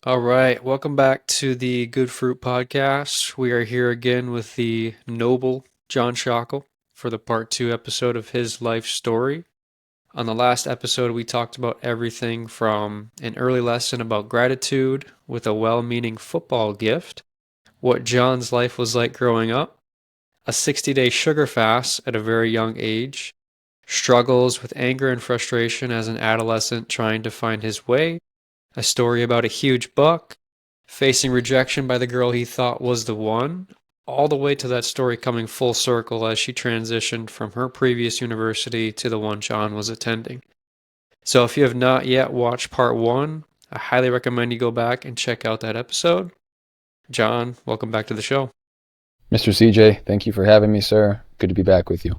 All right, welcome back to the Good Fruit Podcast. We are here again with the noble John Shakal for the part two episode of his life story. On the last episode, we talked about everything from an early lesson about gratitude with a well meaning football gift, what John's life was like growing up, a 60-day sugar fast at a very young age, struggles with anger and frustration as an adolescent trying to find his way, a story about a huge buck, facing rejection by the girl he thought was the one, all the way to that story coming full circle as she transitioned from her previous university to the one John was attending. So if you have not yet watched part one, I highly recommend you go back and check out that episode. John, welcome back to the show. Mr. CJ, thank you for having me, sir. Good to be back with you.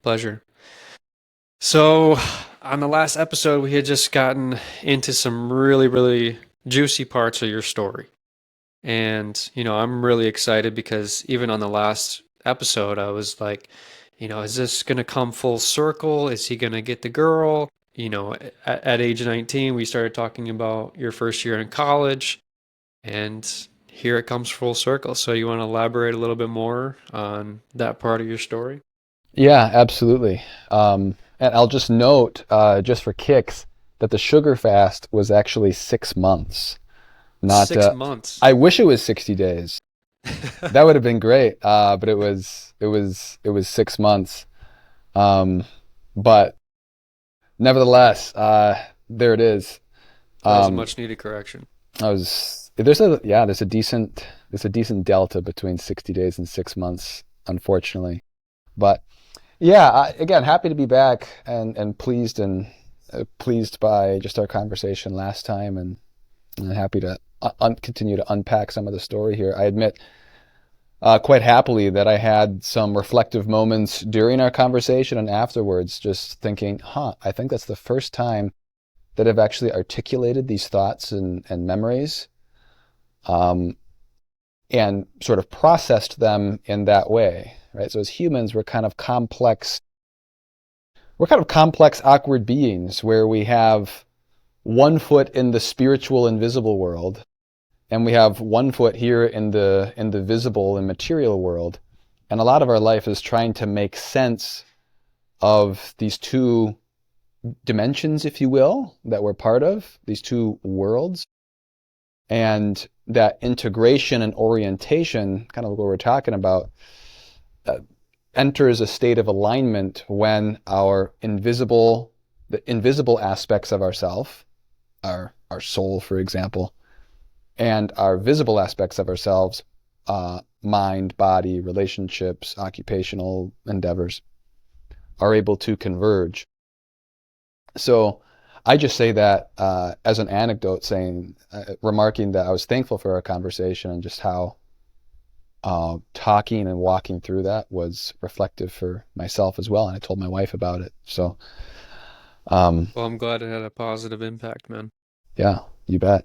Pleasure. So, on the last episode, we had just gotten into some really juicy parts of your story. And, I'm really excited because even on the last episode, I was like, is this going to come full circle? Is he going to get the girl? At age 19, we started talking about your first year in college, and here it comes full circle. So, you want to elaborate a little bit more on that part of your story? Yeah, absolutely. And I'll just note, just for kicks, that the sugar fast was actually 6 months. Not, 6 months. I wish it was 60 days. That would have been great. But it was 6 months. Um, but nevertheless, there it is. That was a Um, much needed correction. there's a decent delta between 60 days and 6 months, unfortunately. But yeah, again, happy to be back and pleased by just our conversation last time, and happy to continue to unpack some of the story here. I admit quite happily that I had some reflective moments during our conversation and afterwards, just thinking, I think that's the first time that I've actually articulated these thoughts and memories, um, and sort of processed them in that way, right? So as humans, we're kind of complex, awkward beings where we have one foot in the spiritual invisible world, and we have one foot here in the visible and material world. And a lot of our life is trying to make sense of these two dimensions, if you will, that we're part of, these two worlds. And that integration and orientation, kind of what we're talking about, uh, enters a state of alignment when the invisible aspects of ourself, our soul, for example, and our visible aspects of ourselves, mind, body, relationships, occupational endeavors, are able to converge. So I just say that as an anecdote, remarking that I was thankful for our conversation and just how talking and walking through that was reflective for myself as well. And I told my wife about it. So, um, Well, I'm glad it had a positive impact, man. yeah, you bet.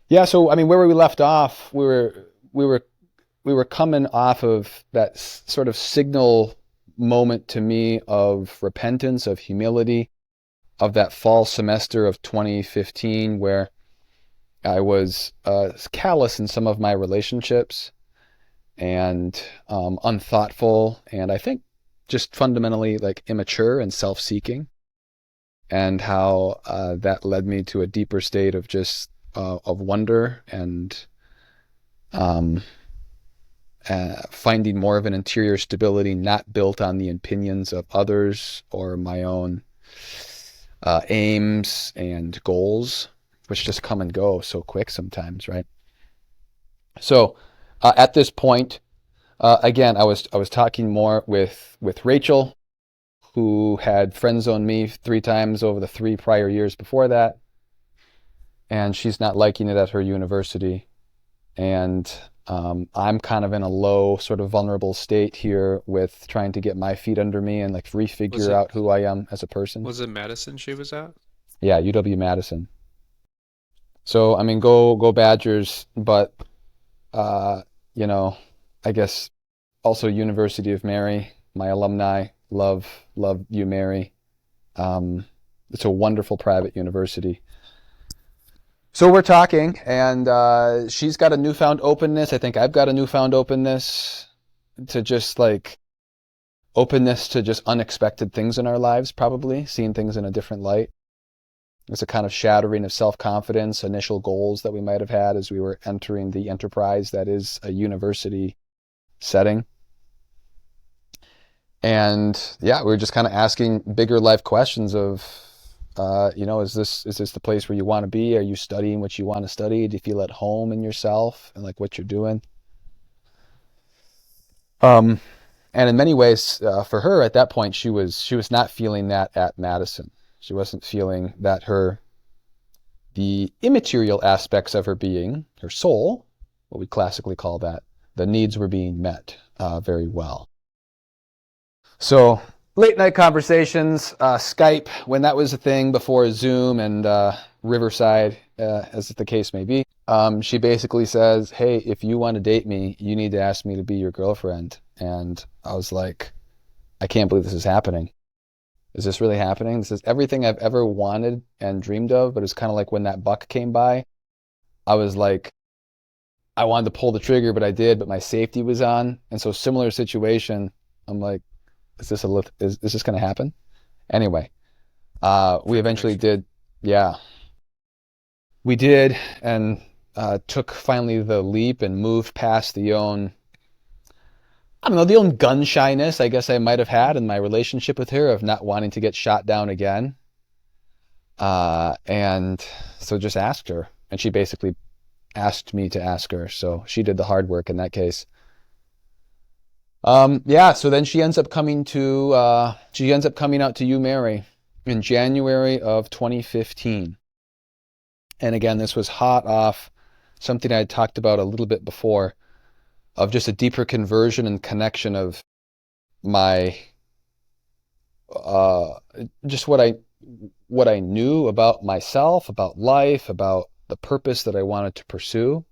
Yeah. So, I mean, where we left off, we were coming off of that sort of signal moment to me of repentance, of humility, of that fall semester of 2015, where I was callous in some of my relationships, and unthoughtful, and I think just fundamentally like immature and self-seeking, and how that led me to a deeper state of just of wonder and um, finding more of an interior stability not built on the opinions of others or my own aims and goals, which just come and go so quick sometimes, right? So at this point, again, I was talking more with Rachel, who had friend zoned me 3 times over the 3 prior years before that, and she's not liking it at her university. And I'm kind of in a low, sort of vulnerable state here with trying to get my feet under me and like Was refigure it out who I am as a person. was it Madison she was at? Yeah, UW-Madison. So I mean, go Badgers, but uh, you know, I guess also University of Mary. My alumni love you, Mary. Um, it's a wonderful private university. So we're talking, and she's got a newfound openness. I think I've got a newfound openness to just like openness to just unexpected things in our lives, probably seeing things in a different light. It's a kind of shattering of self-confidence, initial goals that we might have had as we were entering the enterprise that is a university setting. And yeah, we were just kind of asking bigger life questions of, is this the place where you want to be? Are you studying what you want to study? Do you feel at home in yourself and like what you're doing? Um, and in many ways, for her at that point, she was not feeling that at Madison. She wasn't feeling that the immaterial aspects of her being, her soul, what we classically call that, the needs were being met very well. So late night conversations, Skype, when that was a thing before Zoom and Riverside, as the case may be, she basically says, hey, if you want to date me, you need to ask me to be your girlfriend. And I was like, I can't believe this is happening. Is this really happening? This is everything I've ever wanted and dreamed of, but it's kind of like when that buck came by, I was like, I wanted to pull the trigger, but I did, but my safety was on. And so similar situation, I'm like, is this going to happen? Anyway, we eventually did. Yeah, we did, and took finally the leap and moved past the own, I don't know, the own gun shyness I guess I might have had in my relationship with her of not wanting to get shot down again. And so just asked her, and she basically asked me to ask her. So she did the hard work in that case. Yeah, so then she ends up coming out to UMary in January of 2015. And again, this was hot off something I had talked about a little bit before, of just a deeper conversion and connection of my just what I knew about myself, about life, about the purpose that I wanted to pursue,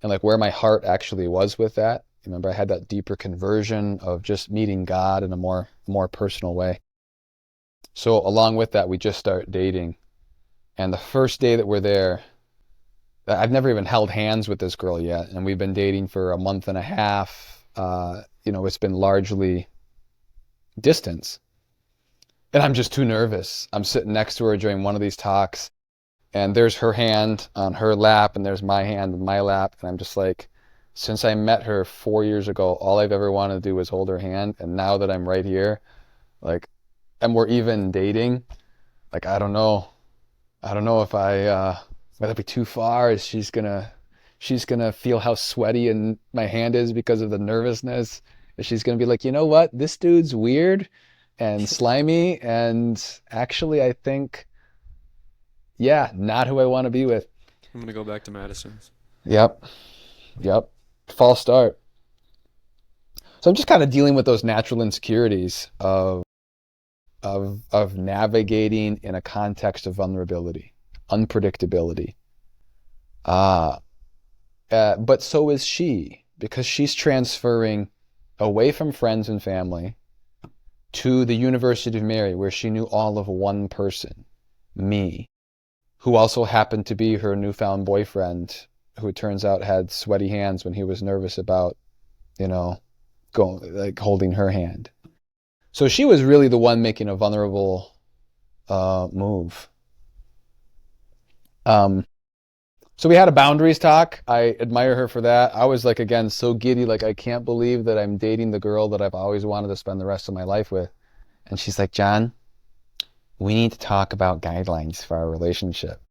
and like where my heart actually was with that. Remember, I had that deeper conversion of just meeting God in a more personal way. So along with that, we just start dating. And the first day that we're there, I've never even held hands with this girl yet, and we've been dating for a month and a half. It's been largely distance. And I'm just too nervous. I'm sitting next to her during one of these talks, and there's her hand on her lap, and there's my hand on my lap, and I'm just like, since I met her 4 years ago, all I've ever wanted to do was hold her hand, and now that I'm right here, like, and we're even dating, like, I don't know if might that be too far? Is she's gonna feel how sweaty and my hand is because of the nervousness? Is she's gonna be like, you know what, this dude's weird and slimy, and actually I think, yeah, not who I want to be with. I'm gonna go back to Madison's. Yep. False start. So I'm just kind of dealing with those natural insecurities of navigating in a context of vulnerability, unpredictability. But so is she, because she's transferring away from friends and family to the University of Mary, where she knew all of one person, me, who also happened to be her newfound boyfriend, who it turns out had sweaty hands when he was nervous about, going, like, holding her hand. So she was really the one making a vulnerable move. So we had a boundaries talk. I admire her for that. I was like, again, so giddy, like, I can't believe that I'm dating the girl that I've always wanted to spend the rest of my life with. And she's like, John, we need to talk about guidelines for our relationship.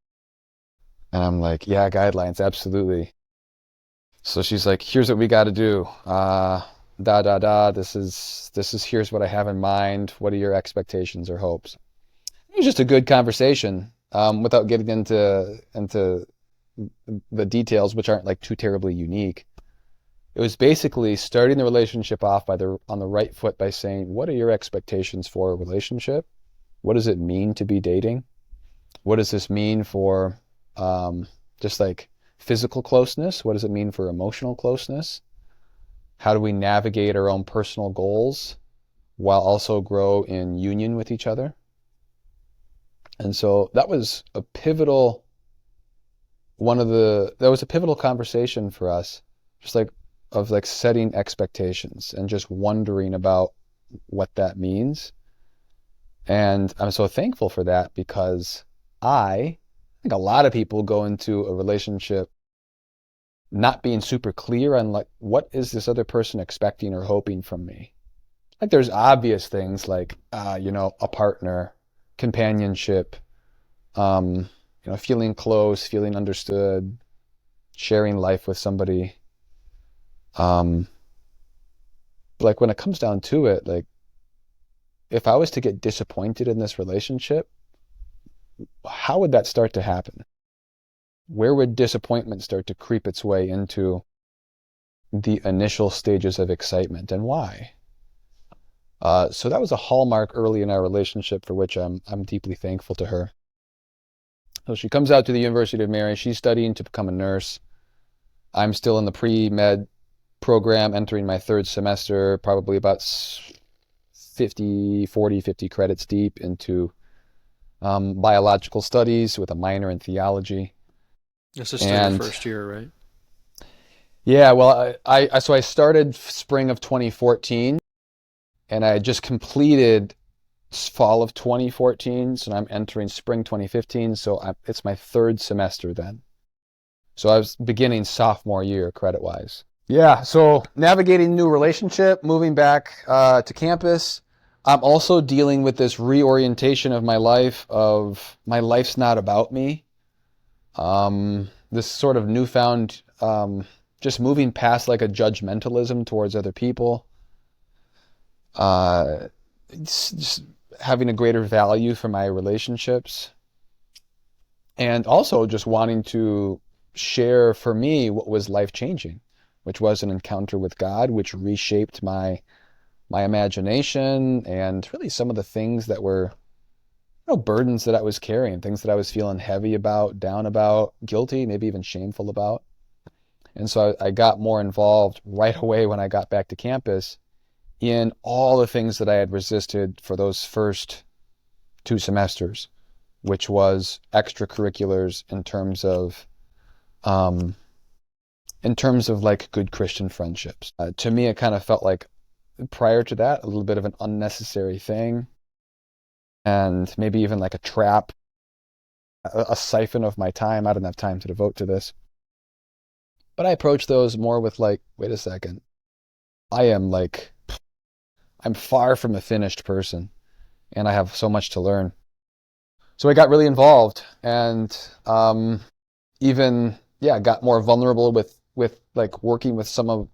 And I'm like, yeah, guidelines, absolutely. So she's like, here's what we got to do. This is here's what I have in mind. What are your expectations or hopes? It was just a good conversation, without getting into the details, which aren't like too terribly unique. It was basically starting the relationship off on the right foot by saying, what are your expectations for a relationship? What does it mean to be dating? What does this mean for just like physical closeness? What does it mean for emotional closeness? How do we navigate our own personal goals while also grow in union with each other? And so that was a pivotal that was a pivotal conversation for us, just like of like setting expectations and just wondering about what that means. And I'm so thankful for that because I think a lot of people go into a relationship not being super clear on like what is this other person expecting or hoping from me. Like there's obvious things like a partner, companionship, feeling close, feeling understood, sharing life with somebody. Um, but like when it comes down to it, like if I was to get disappointed in this relationship, how would that start to happen? Where would disappointment start to creep its way into the initial stages of excitement, and why? So that was a hallmark early in our relationship for which I'm deeply thankful to her. So she comes out to the University of Mary. She's studying to become a nurse. I'm still in the pre-med program, entering my third semester, probably about 50 credits deep into biological studies with a minor in theology. This is still your And first year, right? yeah, well, so I started spring of 2014, and I just completed fall of 2014, so I'm entering spring 2015, so it's my third semester then. So I was beginning sophomore year credit-wise. Yeah, so navigating new relationship, moving back to campus. I'm also dealing with this reorientation of my life, of my life's not about me. This sort of newfound, just moving past like a judgmentalism towards other people. Just having a greater value for my relationships. And also just wanting to share for me what was life-changing, which was an encounter with God, which reshaped my imagination and really some of the things that were burdens that I was carrying, things that I was feeling heavy about, down about, guilty, maybe even shameful about. And so I got more involved right away when I got back to campus in all the things that I had resisted for those first 2 semesters, which was extracurriculars in terms of like good Christian friendships. To me, it kind of felt like prior to that, a little bit of an unnecessary thing, and maybe even like a trap, a siphon of my time. I don't have time to devote to this. But I approach those more with like, wait a second, I'm far from a finished person, and I have so much to learn. So I got really involved, and even got more vulnerable with like working with some of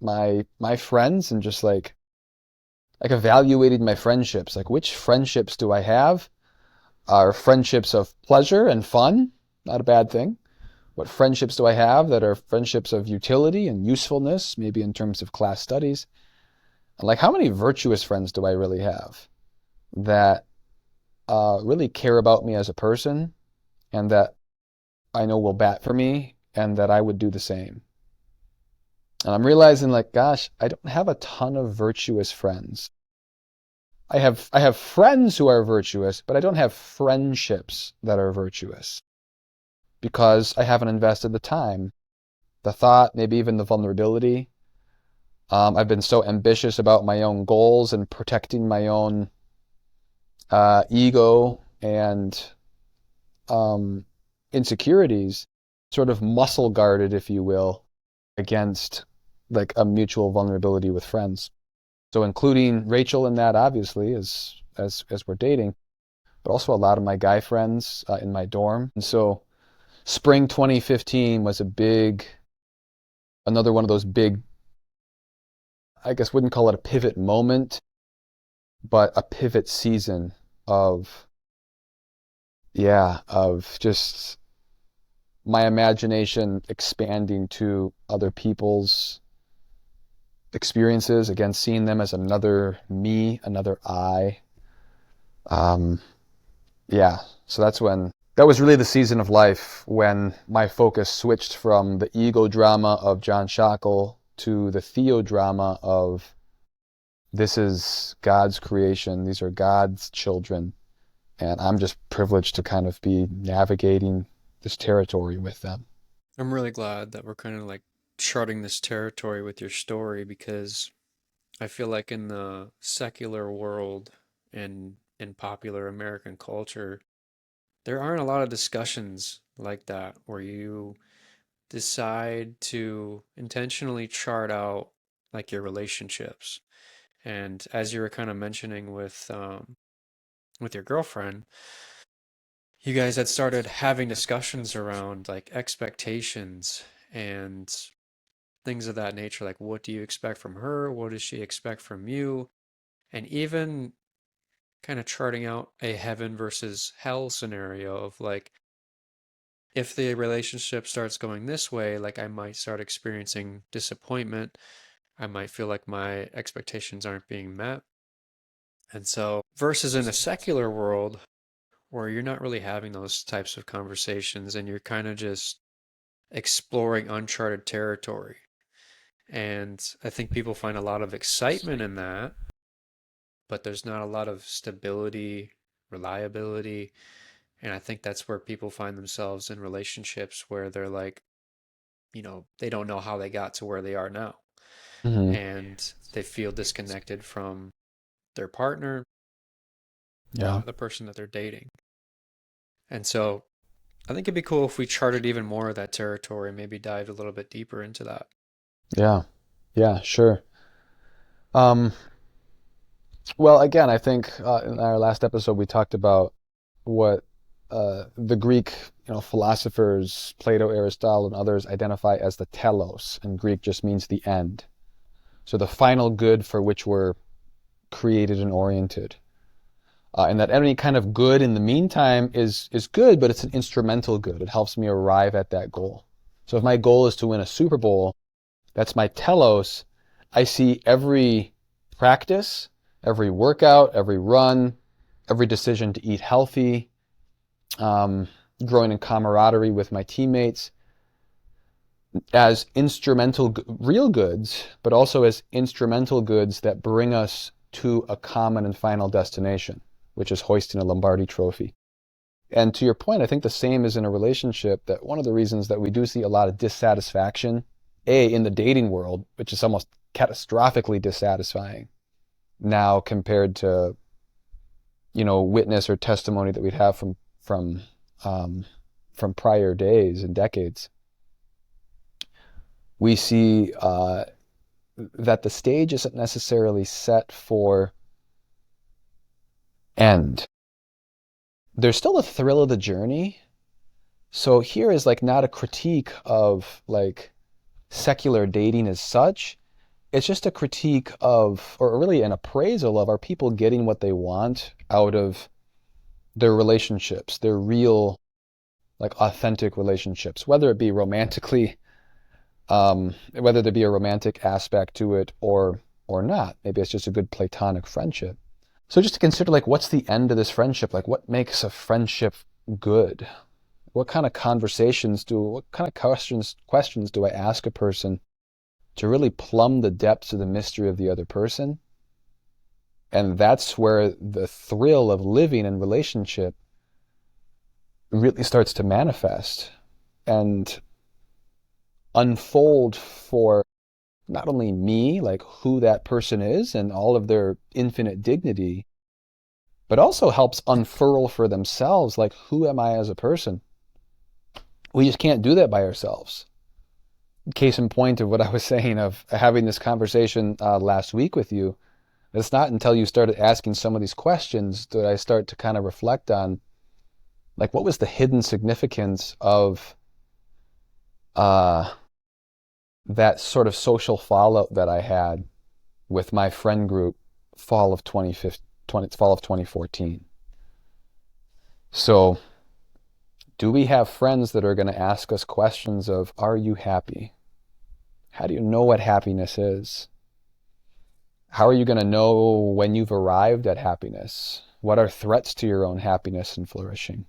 my friends, and just like evaluating my friendships. Like, which friendships do I have? Are friendships of pleasure and fun? Not a bad thing. What friendships do I have that are friendships of utility and usefulness, maybe in terms of class studies? And like, how many virtuous friends do I really have that really care about me as a person, and that I know will bat for me, and that I would do the same? And I'm realizing, like, gosh, I don't have a ton of virtuous friends. I have friends who are virtuous, but I don't have friendships that are virtuous because I haven't invested the time, the thought, maybe even the vulnerability. I've been so ambitious about my own goals and protecting my own ego and um, insecurities, sort of muscle guarded, if you will, against like a mutual vulnerability with friends. So including Rachel in that, obviously, as we're dating, but also a lot of my guy friends in my dorm. And so spring 2015 was another one of those big, I guess wouldn't call it a pivot moment, but a pivot season of, of just my imagination expanding to other people's experiences, again, seeing them as another me, another I. Um, so that was really the season of life when my focus switched from the ego drama of John Shakal to the theodrama of this is God's creation, these are God's children, and I'm just privileged to kind of be navigating this territory with them. I'm really glad that we're kind of like charting this territory with your story because I feel like in the secular world and in popular American culture, there aren't a lot of discussions like that where you decide to intentionally chart out like your relationships. And as you were kind of mentioning with your girlfriend, you guys had started having discussions around like expectations and things of that nature. Like, what do you expect from her? What does she expect from you? And even kind of charting out a heaven versus hell scenario of like, if the relationship starts going this way, like I might start experiencing disappointment. I might feel like my expectations aren't being met. And so, versus in a secular world where you're not really having those types of conversations and you're kind of just exploring uncharted territory. And I think people find a lot of excitement in that, but there's not a lot of stability, reliability. And I think that's where people find themselves in relationships where they're like, they don't know how they got to where they are now. Hmm. And they feel disconnected from their partner, Yeah, the person that they're dating. And so I think it'd be cool if we charted even more of that territory, maybe dived a little bit deeper into that. yeah, yeah, sure. Um, well, again, I think in our last episode we talked about what the Greek, philosophers, Plato, Aristotle, and others identify as the telos, and Greek just means the end. So the final good for which we're created and oriented. And that any kind of good in the meantime is good, but it's an instrumental good. It helps me arrive at that goal. So if my goal is to win a Super Bowl, that's my telos. I see every practice, every workout, every run, every decision to eat healthy, um, growing in camaraderie with my teammates as instrumental, real goods, but also as instrumental goods that bring us to a common and final destination, which is hoisting a Lombardi trophy. And to your point, I think the same is in a relationship, that one of the reasons that we do see a lot of dissatisfaction, in the dating world, which is almost catastrophically dissatisfying now compared to, witness or testimony that we'd have um, from prior days and decades. We see that the stage isn't necessarily set for end. There's still a thrill of the journey. So here is like not a critique of like secular dating as such. It's just a critique of, or really an appraisal of, are people getting what they want out of their relationships, their real, like authentic relationships, whether it be romantically, whether there be a romantic aspect to it or not. Maybe it's just a good platonic friendship. So just to consider, like, what's the end of this friendship? Like, what makes a friendship good? What kind of what kind of questions do I ask a person to really plumb the depths of the mystery of the other person? And that's where the thrill of living in relationship really starts to manifest and unfold for not only me, like who that person is and all of their infinite dignity, but also helps unfurl for themselves, like, who am I as a person? We just can't do that by ourselves. Case in point of what I was saying of having this conversation last week with you, it's not until you started asking some of these questions that I start to kind of reflect on, like, what was the hidden significance of uh, that sort of social fallout that I had with my friend group fall of 2014. So do we have friends that are going to ask us questions of, are you happy? How do you know what happiness is? How are you going to know when you've arrived at happiness? What are threats to your own happiness and flourishing?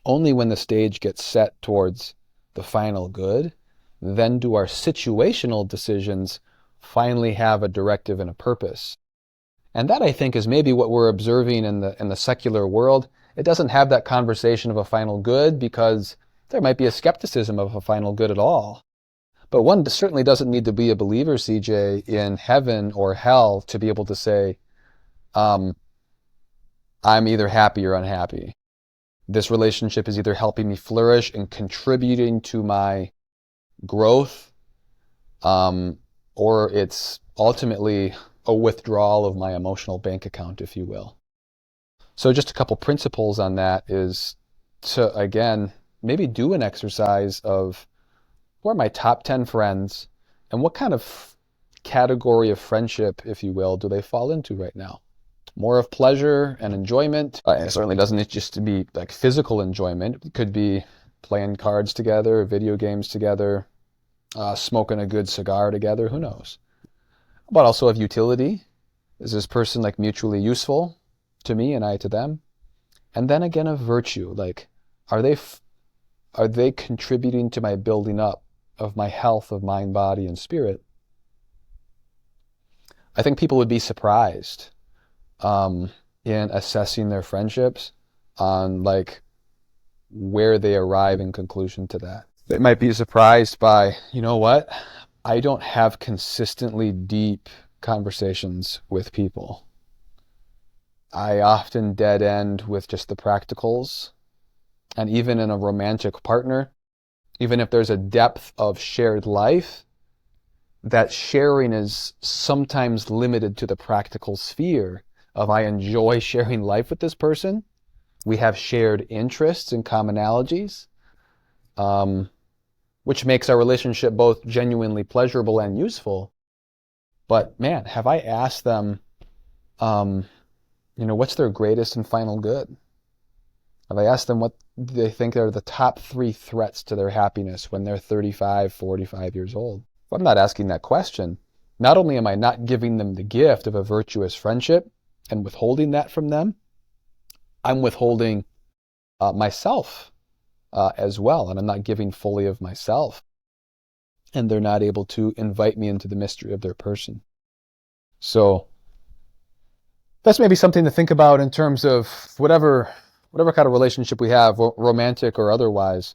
Only when the stage gets set towards the final good, then do our situational decisions finally have a directive and a purpose. And that, I think, is maybe what we're observing in the secular world. It doesn't have that conversation of a final good because there might be a skepticism of a final good at all. But one certainly doesn't need to be a believer, CJ, in heaven or hell to be able to say, I'm either happy or unhappy. This relationship is either helping me flourish and contributing to my growth, or it's ultimately a withdrawal of my emotional bank account, if you will. So just a couple principles on that is to, again, maybe do an exercise of who are my top 10 friends and what kind of category of friendship, if you will, do they fall into right now? More of pleasure and enjoyment. It certainly doesn't need just to be like physical enjoyment. It could be playing cards together, video games together, smoking a good cigar together, who knows? But also of utility. Is this person like mutually useful to me and I to them? And then again of virtue, like are they contributing to my building up of my health of mind, body, and spirit? I think people would be surprised in assessing their friendships on like where they arrive in conclusion to that. They might be surprised by, you know what? I don't have consistently deep conversations with people. I often dead end with just the practicals. And even in a romantic partner, even if there's a depth of shared life, that sharing is sometimes limited to the practical sphere of I enjoy sharing life with this person. We have shared interests and commonalities, which makes our relationship both genuinely pleasurable and useful. But man, have I asked them, what's their greatest and final good? Have I asked them what they think are the top 3 threats to their happiness when they're 35, 45 years old? If I'm not asking that question, not only am I not giving them the gift of a virtuous friendship and withholding that from them, I'm withholding myself as well, and I'm not giving fully of myself. And they're not able to invite me into the mystery of their person. So that's maybe something to think about in terms of whatever kind of relationship we have, romantic or otherwise.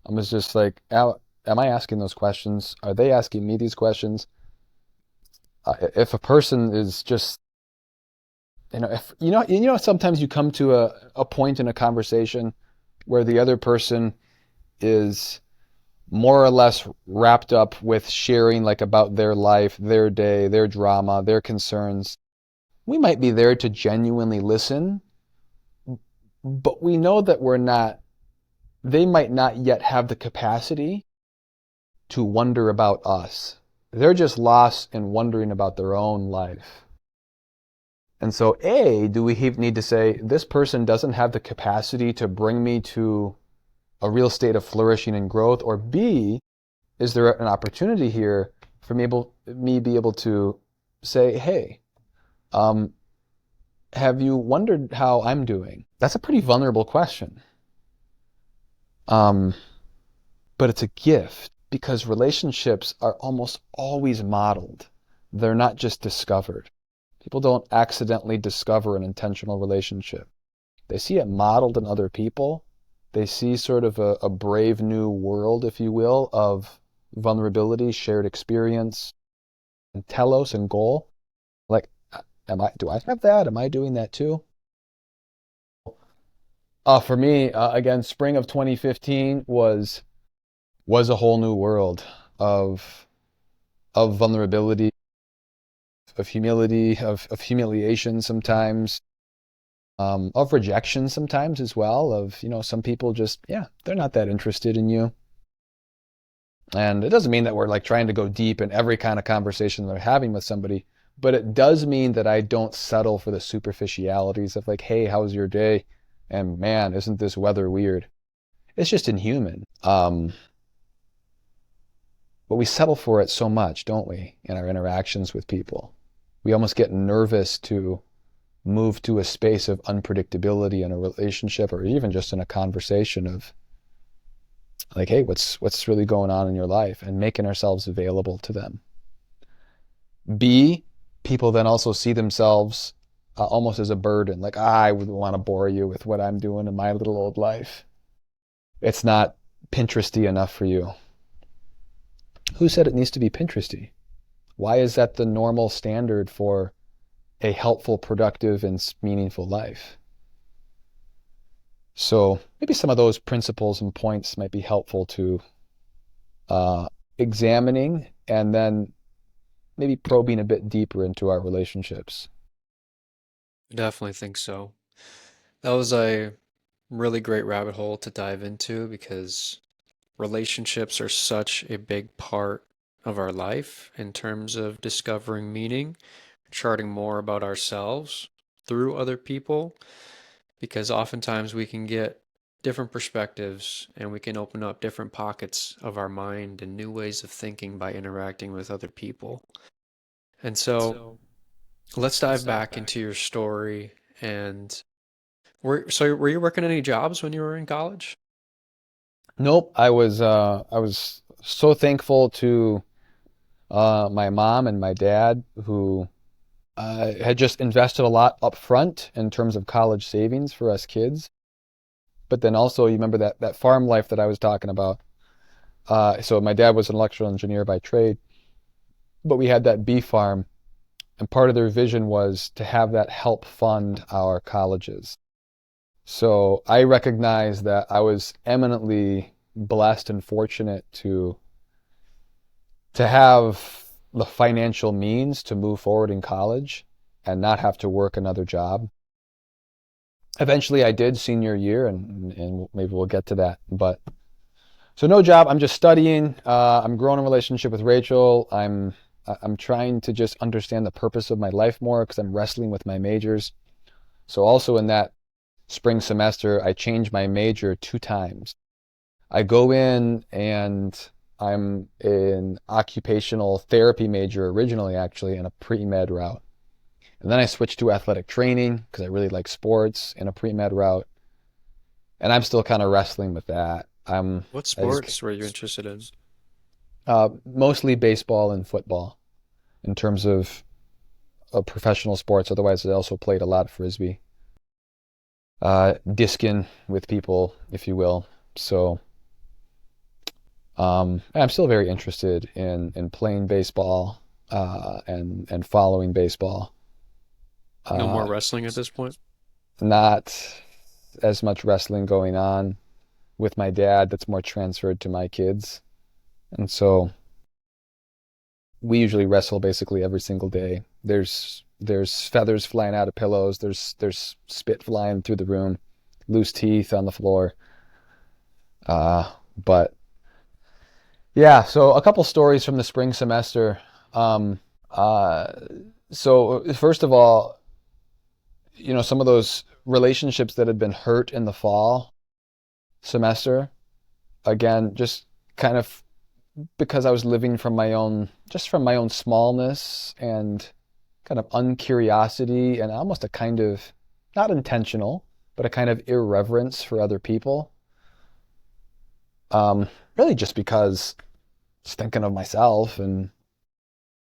I'm just like, am I asking those questions? Are they asking me these questions? If a person is just, sometimes you come to a point in a conversation where the other person is more or less wrapped up with sharing like about their life, their day, their drama, their concerns. We might be there to genuinely listen, but we know that they might not yet have the capacity to wonder about us. They're just lost in wondering about their own life. And so do we need to say, this person doesn't have the capacity to bring me to a real state of flourishing and growth? Or B, is there an opportunity here for me be able to say, hey, have you wondered how I'm doing? That's a pretty vulnerable question. But it's a gift because relationships are almost always modeled. They're not just discovered. People don't accidentally discover an intentional relationship. They see it modeled in other people. They see sort of a brave new world, if you will, of vulnerability, shared experience, and telos and goal. Like, do I have that? Am I doing that too? For me, again, spring of 2015 was a whole new world of vulnerability, of humility, of humiliation sometimes, of rejection sometimes as well, of, some people just, they're not that interested in you. And it doesn't mean that we're like trying to go deep in every kind of conversation they're having with somebody, but it does mean that I don't settle for the superficialities of like, hey, how's your day? And man, isn't this weather weird? It's just inhuman. But we settle for it so much, don't we, in our interactions with people? We almost get nervous to move to a space of unpredictability in a relationship or even just in a conversation of like, hey, what's really going on in your life, and making ourselves available to them. B, people then also see themselves almost as a burden. Like, I would want to bore you with what I'm doing in my little old life. It's not Pinteresty enough for you. Who said it needs to be Pinteresty? Why is that the normal standard for a helpful, productive, and meaningful life? So maybe some of those principles and points might be helpful to uh, examining and then maybe probing a bit deeper into our relationships. I definitely think so. That was a really great rabbit hole to dive into because relationships are such a big part of our life in terms of discovering meaning, charting more about ourselves through other people, because oftentimes we can get different perspectives and we can open up different pockets of our mind and new ways of thinking by interacting with other people. And so let's dive back into your story and were you working any jobs when you were in college? Nope, I was so thankful to my mom and my dad who had just invested a lot up front in terms of college savings for us kids. But then also, you remember that farm life that I was talking about. So my dad was an electrical engineer by trade, but we had that bee farm, and part of their vision was to have that help fund our colleges. So I recognize that I was eminently blessed and fortunate to have the financial means to move forward in college and not have to work another job. Eventually I did senior year, and maybe we'll get to that. But so no job, I'm just studying. I'm growing a relationship with Rachel. I'm trying to just understand the purpose of my life more because I'm wrestling with my majors. So also in that spring semester, I changed my major 2 times. I go in and I'm an occupational therapy major originally, actually, in a pre-med route. And then I switched to athletic training because I really like sports in a pre-med route. And I'm still kind of wrestling with that. What As sports were you interested in? mostly baseball and football in terms of professional sports. Otherwise, I also played a lot of frisbee, discing with people, if you will. So I'm still very interested in playing baseball and following baseball. No more Uh, wrestling at this point? Not as much wrestling going on with my dad. That's more transferred to my kids, and so we usually wrestle basically every single day. There's feathers flying out of pillows. There's spit flying through the room, loose teeth on the floor. But yeah, so a couple stories from the spring semester. Uh, so first of all, some of those relationships that had been hurt in the fall semester, again, just kind of because I was living from my own smallness and kind of uncuriosity and almost a kind of, not intentional, but a kind of irreverence for other people. Um, Really just because just thinking of myself and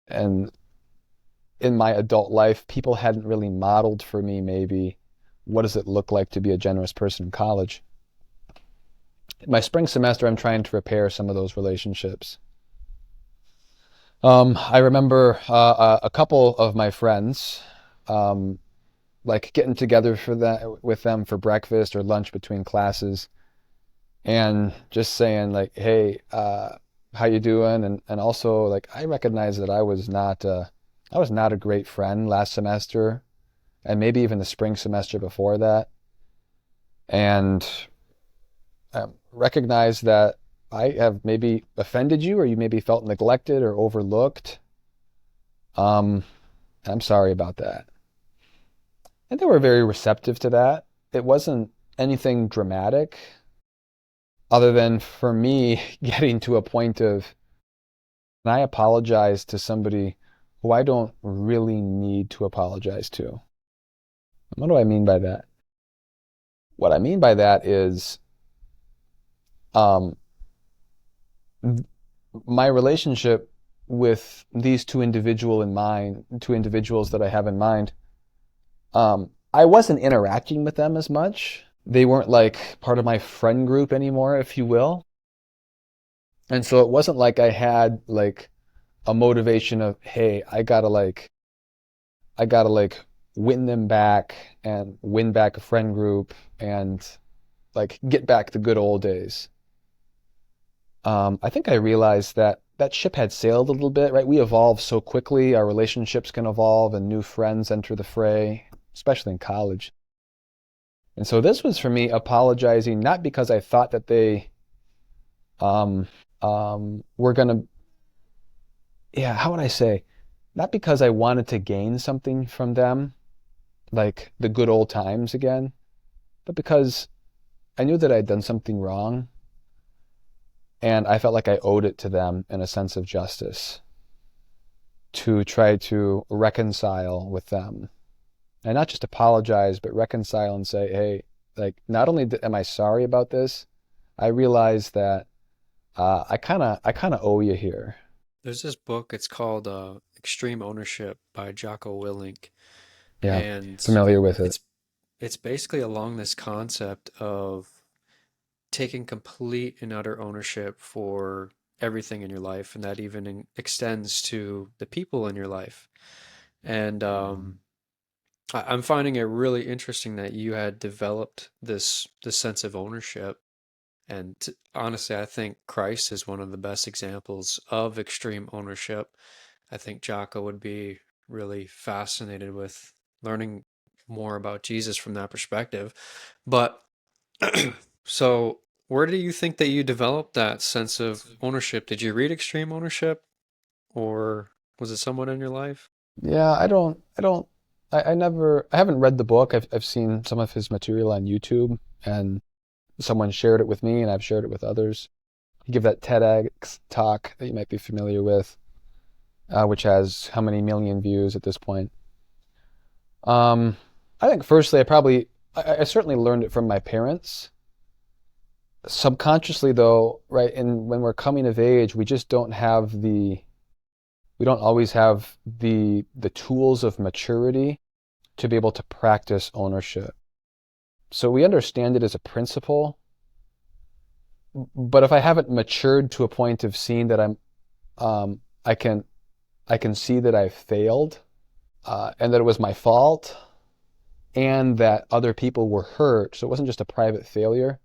in my adult life, people hadn't really modeled for me maybe what does it look like to be a generous person in college. In my spring semester, I'm trying to repair some of those relationships. I remember a couple of my friends, um, like getting together for that with them for breakfast or lunch between classes, and just saying like, "Hey, how you doing?" And also like I recognize that I was not a great friend last semester, and maybe even the spring semester before that, and recognize that I have maybe offended you, or you maybe felt neglected or overlooked. Um, I'm sorry about that. And they were very receptive to that. It wasn't anything dramatic other than for me getting to a point of, can I apologize to somebody who I don't really need to apologize to? What do I mean by that? What I mean by that is um, my relationship with these two individuals that I have in mind I wasn't interacting with them as much. They weren't like part of my friend group anymore, if you will. And so it wasn't like I had like a motivation of, hey, I gotta like win them back and win back a friend group and like get back the good old days. I think I realized that that ship had sailed a little bit, right? We evolve so quickly, our relationships can evolve and new friends enter the fray, especially in college. And so this was for me apologizing, not because I thought that they um, were gonna, yeah, how would I say? Not because I wanted to gain something from them, like the good old times again, but because I knew that I'd done something wrong and I felt like I owed it to them in a sense of justice to try to reconcile with them. And not just apologize, but reconcile and say, hey, like, not only am I sorry about this, I realize that I kind of owe you here. There's this book, it's called Extreme Ownership by Jocko Willink, Yeah, and familiar with it. it's it's basically along this concept of taking complete and utter ownership for everything in your life, and that even extends to the people in your life. And I'm finding it really interesting that you had developed this sense of ownership. And honestly, I think Christ is one of the best examples of extreme ownership. I think Jocko would be really fascinated with learning more about Jesus from that perspective. But so, where do you think that you developed that sense of ownership? Did you read Extreme Ownership, or was it someone in your life? Yeah, I haven't read the book. I've seen some of his material on YouTube, and someone shared it with me, and I've shared it with others. He gave that TEDx talk that you might be familiar with, which has how many million views at this point. Um, I think firstly, I certainly learned it from my parents. Subconsciously, though, right, and when we're coming of age, we don't always have the tools of maturity to be able to practice ownership. So we understand it as a principle, but if I haven't matured to a point of seeing that um, I can, I can see that I failed, and that it was my fault, and that other people were hurt. So it wasn't just a private failure,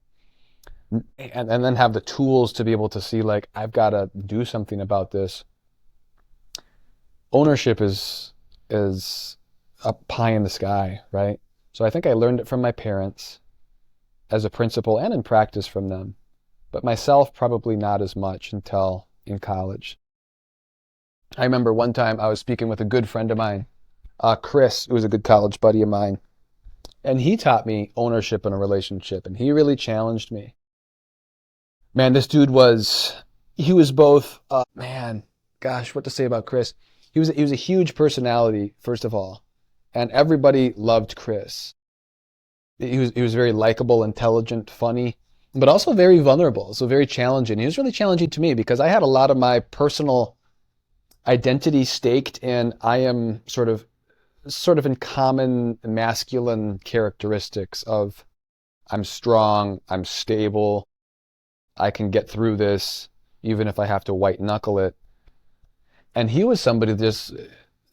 and then have the tools to be able to see like I've got to do something about this. Ownership is a pie in the sky, right? So I think I learned it from my parents as a principle and in practice from them, but myself probably not as much until in college. I remember one time I was speaking with a good friend of mine, Chris, who was a good college buddy of mine, and he taught me ownership in a relationship, and he really challenged me. Man, he was both, man, gosh, what to say about Chris? He was a huge personality, first of all, and everybody loved Chris. He was very likable, intelligent, funny, but also very vulnerable, so very challenging. He was really challenging to me because I had a lot of my personal identity staked in I am sort of in common masculine characteristics of I'm strong, I'm stable, I can get through this even if I have to white knuckle it. And he was somebody that just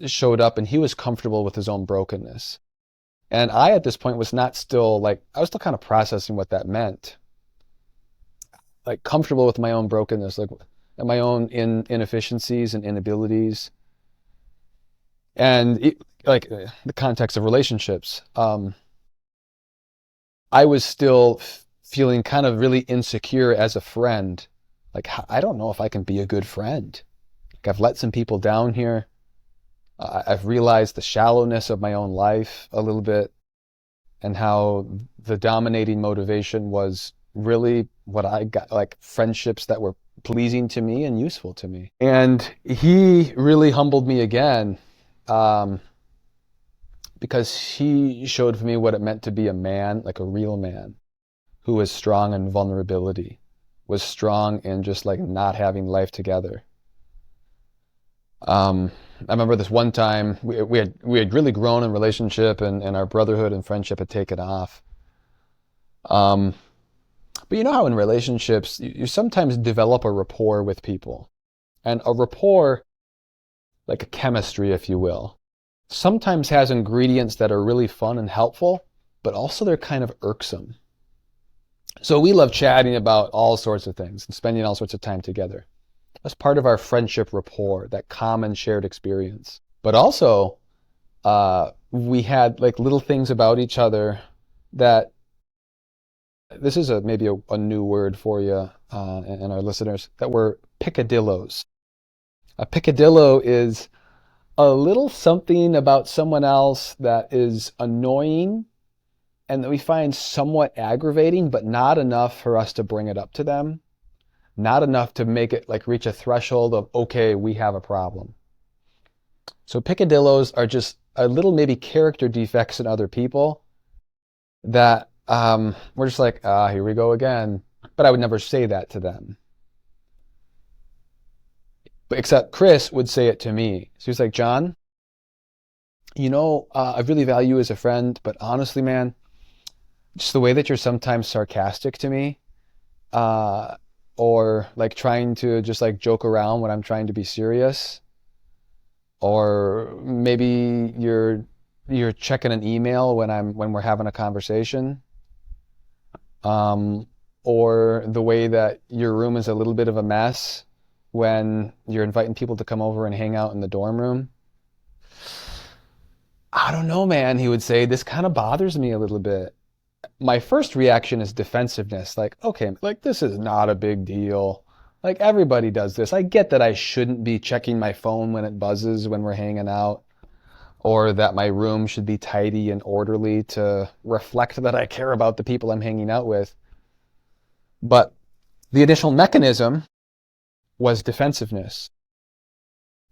showed up and he was comfortable with his own brokenness. And I, at this point, was not still like, I was still kind of processing what that meant. Like, comfortable with my own brokenness, like, and my own inefficiencies and inabilities. And like, the context of relationships. I was still feeling kind of really insecure as a friend. Like, I don't know if I can be a good friend. Like, I've let some people down here. I've realized the shallowness of my own life a little bit and how the dominating motivation was really what I got, like friendships that were pleasing to me and useful to me. And he really humbled me again, um, because he showed for me what it meant to be a man, like a real man, who was strong in vulnerability, was strong in just like not having life together. Um, I remember this one time we had really grown in relationship, and our brotherhood and friendship had taken off. Um, but you know how in relationships you sometimes develop a rapport with people, and a rapport, like a chemistry, if you will, sometimes has ingredients that are really fun and helpful, but also they're kind of irksome. So we love chatting about all sorts of things and spending all sorts of time together. That's part of our friendship rapport, that common shared experience. But also, we had like little things about each other that this is maybe a new word for you and our listeners, that were picadillos. A picadillo is a little something about someone else that is annoying and that we find somewhat aggravating, but not enough for us to bring it up to them. Not enough to make it like reach a threshold of, okay, we have a problem. So picadillos are just a little maybe character defects in other people that we're just like, here we go again. But I would never say that to them. But except Chris would say it to me. So he's like, John, I really value you as a friend, but honestly, man, just the way that you're sometimes sarcastic to me, uh, or like trying to just like joke around when I'm trying to be serious, or maybe you're checking an email when we're having a conversation, um, or the way that your room is a little bit of a mess when you're inviting people to come over and hang out in the dorm room. I don't know, man, he would say, this kind of bothers me a little bit. My first reaction is defensiveness. Like, okay, like this is not a big deal. Like everybody does this. I get that I shouldn't be checking my phone when it buzzes when we're hanging out, or that my room should be tidy and orderly to reflect that I care about the people I'm hanging out with. But the initial mechanism was defensiveness.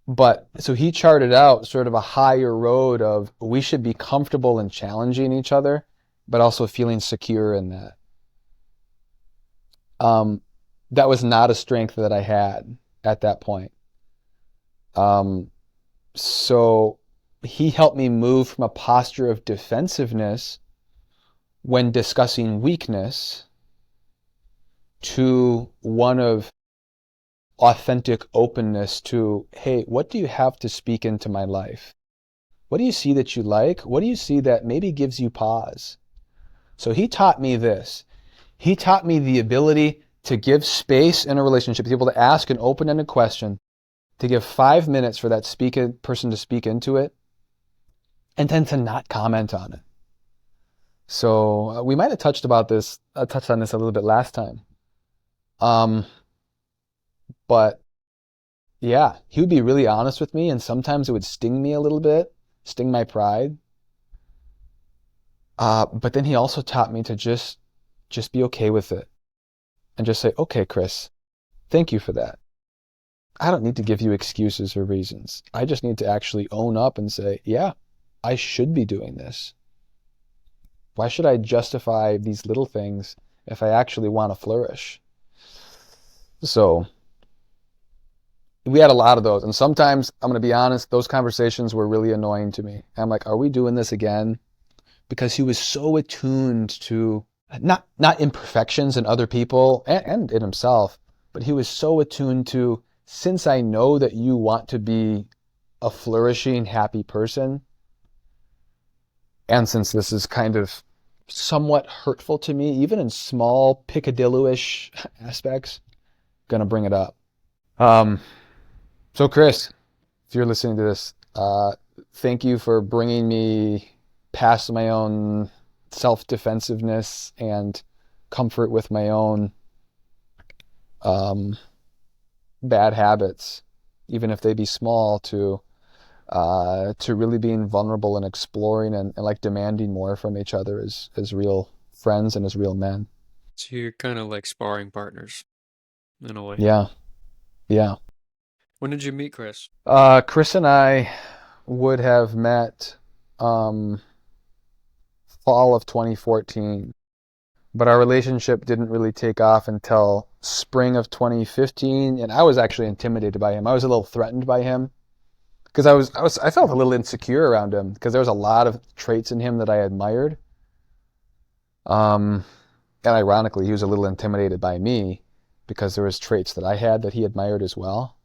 But so he charted out sort of a higher road of we should be comfortable in challenging each other, but also feeling secure in that. Um, that was not a strength that I had at that point. Um, so he helped me move from a posture of defensiveness when discussing weakness to one of authentic openness to, hey, what do you have to speak into my life? What do you see that you like? What do you see that maybe gives you pause? So he taught me this. He taught me the ability to give space in a relationship, to be able to ask an open-ended question, to give 5 minutes for that person to speak into it, and then to not comment on it. So we might have touched on this a little bit last time. But yeah, he would be really honest with me, and sometimes it would sting me a little bit, sting my pride. But then he also taught me to just be okay with it and just say, okay, Chris, thank you for that. I don't need to give you excuses or reasons. I just need to actually own up and say, yeah, I should be doing this. Why should I justify these little things if I actually want to flourish? So we had a lot of those. And sometimes, I'm going to be honest, those conversations were really annoying to me. I'm like, are we doing this again? Because he was so attuned to not imperfections in other people and in himself, but he was so attuned to, since I know that you want to be a flourishing, happy person, and since this is kind of somewhat hurtful to me, even in small picadillo-ish aspects, gonna bring it up. So Chris, if you're listening to this, thank you for bringing me past my own self-defensiveness and comfort with my own bad habits, even if they be small, to really being vulnerable and exploring and like demanding more from each other as real friends and as real men. So you're kind of like sparring partners in a way. Yeah, yeah. When did you meet Chris? Chris and I would have met um, fall of 2014, but our relationship didn't really take off until spring of 2015, and I was actually intimidated by him. I was a little threatened by him. because I felt a little insecure around him because there was a lot of traits in him that I admired. Um, and ironically, he was a little intimidated by me because there was traits that I had that he admired as well.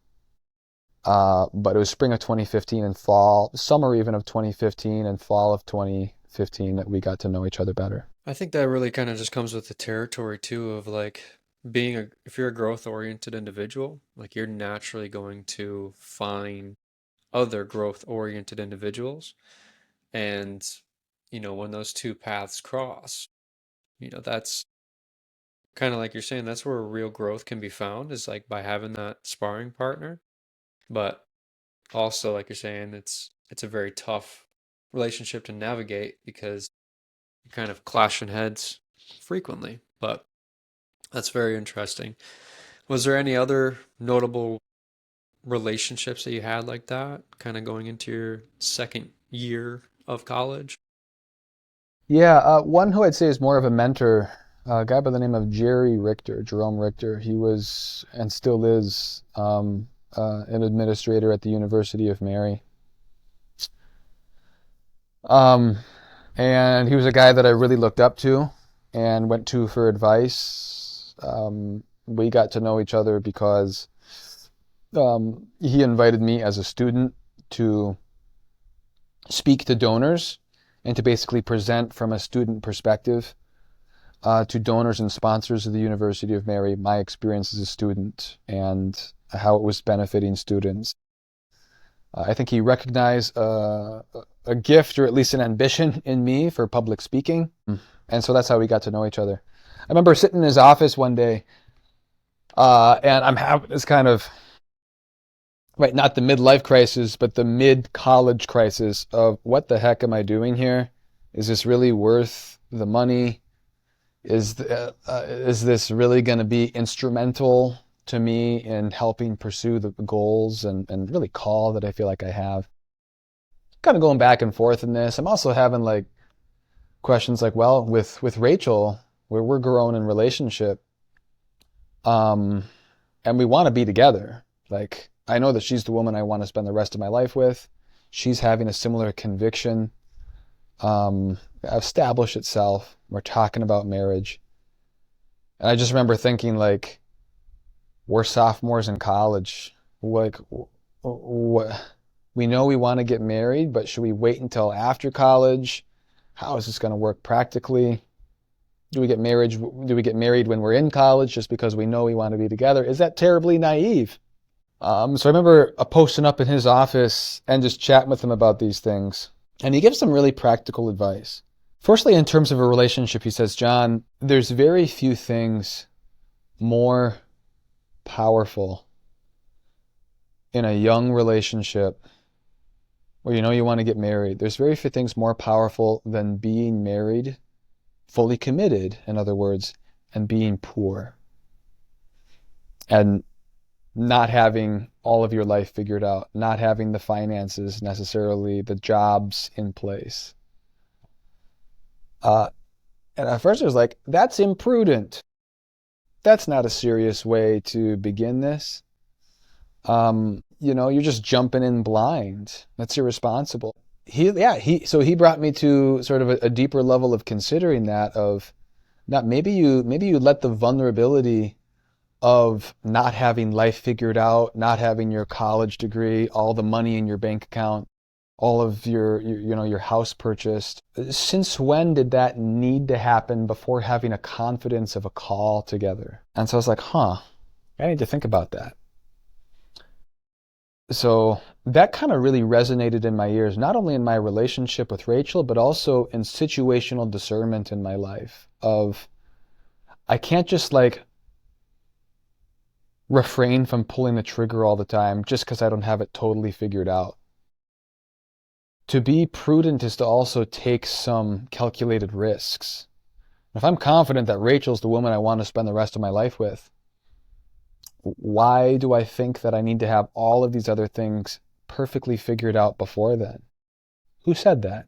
But it was spring of 2015 and fall, summer even of 2015 and fall of 2015 that we got to know each other better. I think that really kind of just comes with the territory too of like if you're a growth oriented individual, like you're naturally going to find other growth oriented individuals. And, when those two paths cross, that's kind of like you're saying, that's where real growth can be found is like by having that sparring partner. But also, like you're saying, it's a very tough relationship to navigate because you're kind of clashing heads frequently. But that's very interesting. Was there any other notable relationships that you had like that, kind of going into your second year of college? Yeah, one who I'd say is more of a mentor, a guy by the name of Jerome Richter. He was and still is an administrator at the University of Mary. Um, and he was a guy that I really looked up to and went to for advice. We got to know each other because he invited me as a student to speak to donors and to basically present from a student perspective to donors and sponsors of the University of Mary my experience as a student and how it was benefiting students. I think he recognized a gift or at least an ambition in me for public speaking. And so that's how we got to know each other. I remember sitting in his office one day and I'm having this kind of, right, not the midlife crisis, but the mid-college crisis of what the heck am I doing here? Is this really worth the money? Is this really going to be instrumental to me in helping pursue the goals and really call that I feel like I have? Kind of going back and forth in this. I'm also having like questions like, well, with Rachel, where we're growing in relationship, um, and we want to be together. Like I know that she's the woman I want to spend the rest of my life with. She's having a similar conviction establish itself. We're talking about marriage. And I just remember thinking like, we're sophomores in college. Like, what? We know we want to get married, but should we wait until after college? How is this going to work practically? Do we get married when we're in college just because we know we want to be together? Is that terribly naive? So I remember posting up in his office and just chatting with him about these things. And he gives some really practical advice. Firstly, in terms of a relationship, he says, John, there's very few things more powerful in a young relationship where you know you want to get married. There's very few things more powerful than being married, fully committed, in other words, and being poor and not having all of your life figured out, not having the finances necessarily, the jobs in place. Uh, and at first I was like, that's imprudent. That's not a serious way to begin this. You're just jumping in blind. That's irresponsible. So he brought me to sort of a deeper level of considering that of not maybe you let the vulnerability of not having life figured out, not having your college degree, all the money in your bank account, all of your house purchased. Since when did that need to happen before having a confidence of a call together? And so I was like, I need to think about that. So that kind of really resonated in my ears, not only in my relationship with Rachel, but also in situational discernment in my life of I can't just like refrain from pulling the trigger all the time just because I don't have it totally figured out. To be prudent is to also take some calculated risks. If I'm confident that Rachel's the woman I want to spend the rest of my life with, why do I think that I need to have all of these other things perfectly figured out before then? Who said that?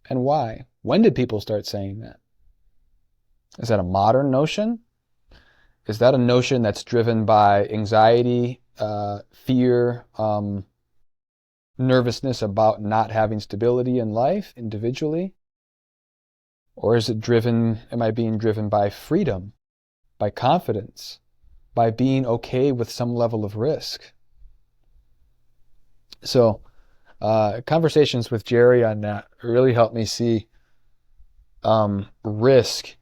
And why? When did people start saying that? Is that a modern notion? Is that a notion that's driven by anxiety, fear, nervousness about not having stability in life individually? Or is it driven, am I being driven by freedom, by confidence, by being okay with some level of risk? So, conversations with Jerry on that really helped me see risk,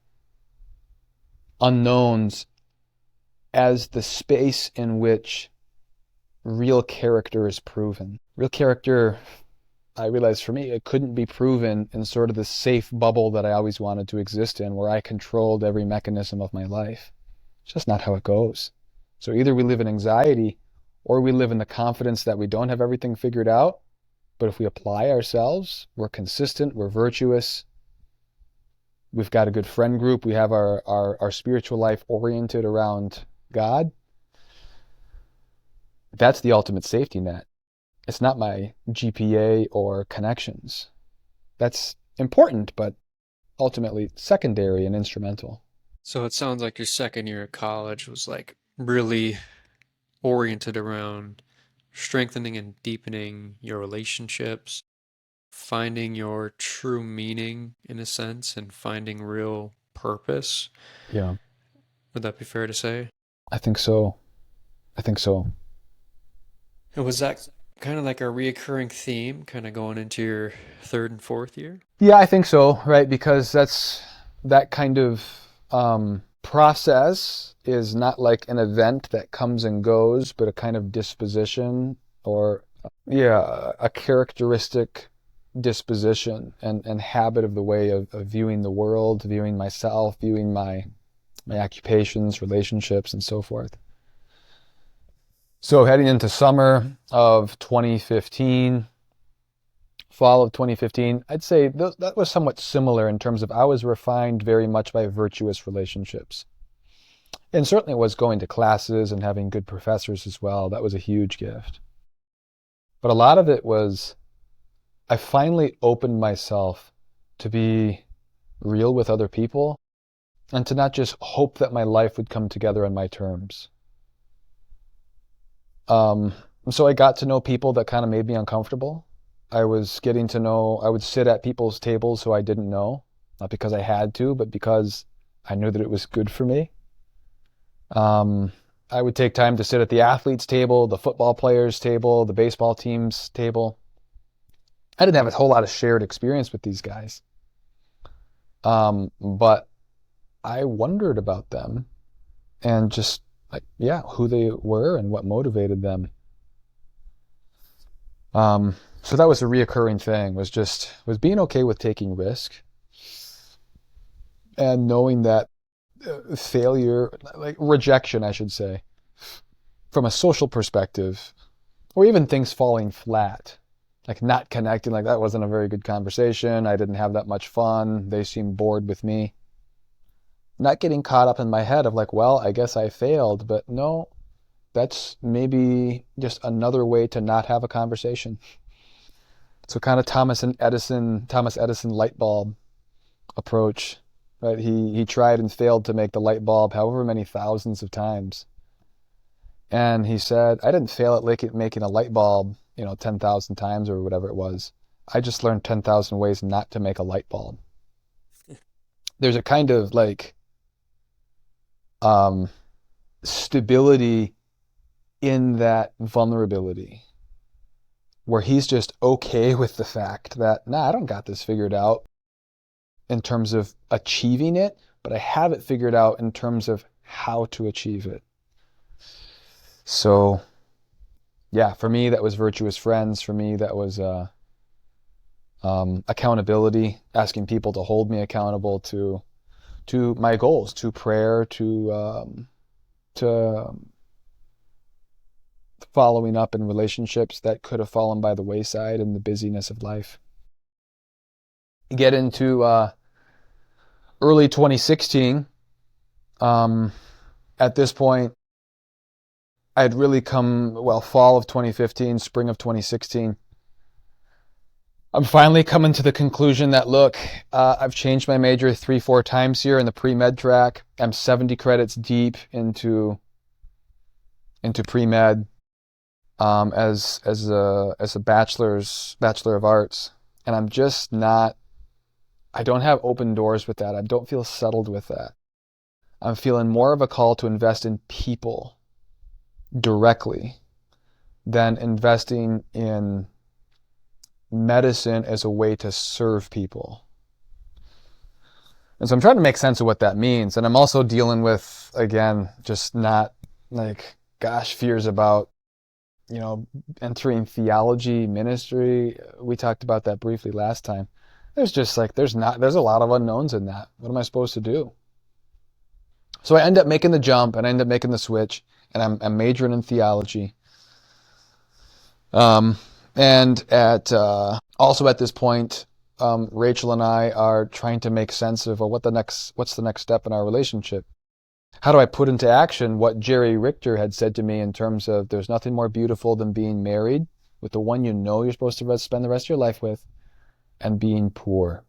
unknowns, as the space in which real character is proven. Real character, I realized for me, it couldn't be proven in sort of the safe bubble that I always wanted to exist in, where I controlled every mechanism of my life. It's just not how it goes. So either we live in anxiety or we live in the confidence that we don't have everything figured out. But if we apply ourselves, we're consistent, we're virtuous, we've got a good friend group, we have our spiritual life oriented around God, that's the ultimate safety net. It's not my GPA or connections. That's important, but ultimately secondary and instrumental. So it sounds like your second year of college was like really oriented around strengthening and deepening your relationships, finding your true meaning in a sense, and finding real purpose. Yeah, Would that be fair to say? I think so. I think so. And was that kind of like a reoccurring theme, kind of going into your third and fourth year? Yeah, I think so, right? Because that kind of process is not like an event that comes and goes, but a kind of disposition or, yeah, a characteristic disposition and habit of the way of viewing the world, viewing myself, viewing my occupations, relationships, and so forth. So heading into summer of 2015, fall of 2015, I'd say that was somewhat similar in terms of I was refined very much by virtuous relationships. And certainly it was going to classes and having good professors as well. That was a huge gift. But a lot of it was I finally opened myself to be real with other people and to not just hope that my life would come together on my terms. Um, so I got to know people that kind of made me uncomfortable. I was getting to know, I would sit at people's tables who I didn't know, not because I had to, but because I knew that it was good for me. I would take time to sit at the athletes' table, the football players' table, the baseball team's table. I didn't have a whole lot of shared experience with these guys. But I wondered about them and just like, yeah, who they were and what motivated them. So that was a reoccurring thing, was being okay with taking risk and knowing that failure, like rejection, I should say, from a social perspective, or even things falling flat, like not connecting, like that wasn't a very good conversation. I didn't have that much fun. They seemed bored with me. Not getting caught up in my head of like, well, I guess I failed, but no, that's maybe just another way to not have a conversation. So kind of Thomas Edison light bulb approach, right? He tried and failed to make the light bulb however many thousands of times. And he said, I didn't fail at making a light bulb, 10,000 times or whatever it was. I just learned 10,000 ways not to make a light bulb. There's a kind of like stability in that vulnerability where he's just okay with the fact that, nah, I don't got this figured out in terms of achieving it, but I have it figured out in terms of how to achieve it. So, yeah, for me, that was virtuous friends. For me, that was accountability, asking people to hold me accountable to my goals, to prayer, to following up in relationships that could have fallen by the wayside in the busyness of life. Get into early 2016. At this point, I had really fall of 2015, spring of 2016. I'm finally coming to the conclusion that, look, I've changed my major 3-4 times here in the pre-med track. I'm 70 credits deep into pre-med. as a bachelor of arts, and I'm just not. I don't have open doors with that. I don't feel settled with that. I'm feeling more of a call to invest in people directly than investing in medicine as a way to serve people. And so I'm trying to make sense of what that means. And I'm also dealing with, again, just not like, gosh, fears about, entering theology, ministry. We talked about that briefly last time. There's just like, there's a lot of unknowns in that. What am I supposed to do? So I end up making the jump and I end up making the switch, and I'm majoring in theology. Um, and also at this point, Rachel and I are trying to make sense of, well, what's the next step in our relationship? How do I put into action what Jerry Richter had said to me in terms of there's nothing more beautiful than being married with the one you know you're supposed to spend the rest of your life with, and being poor.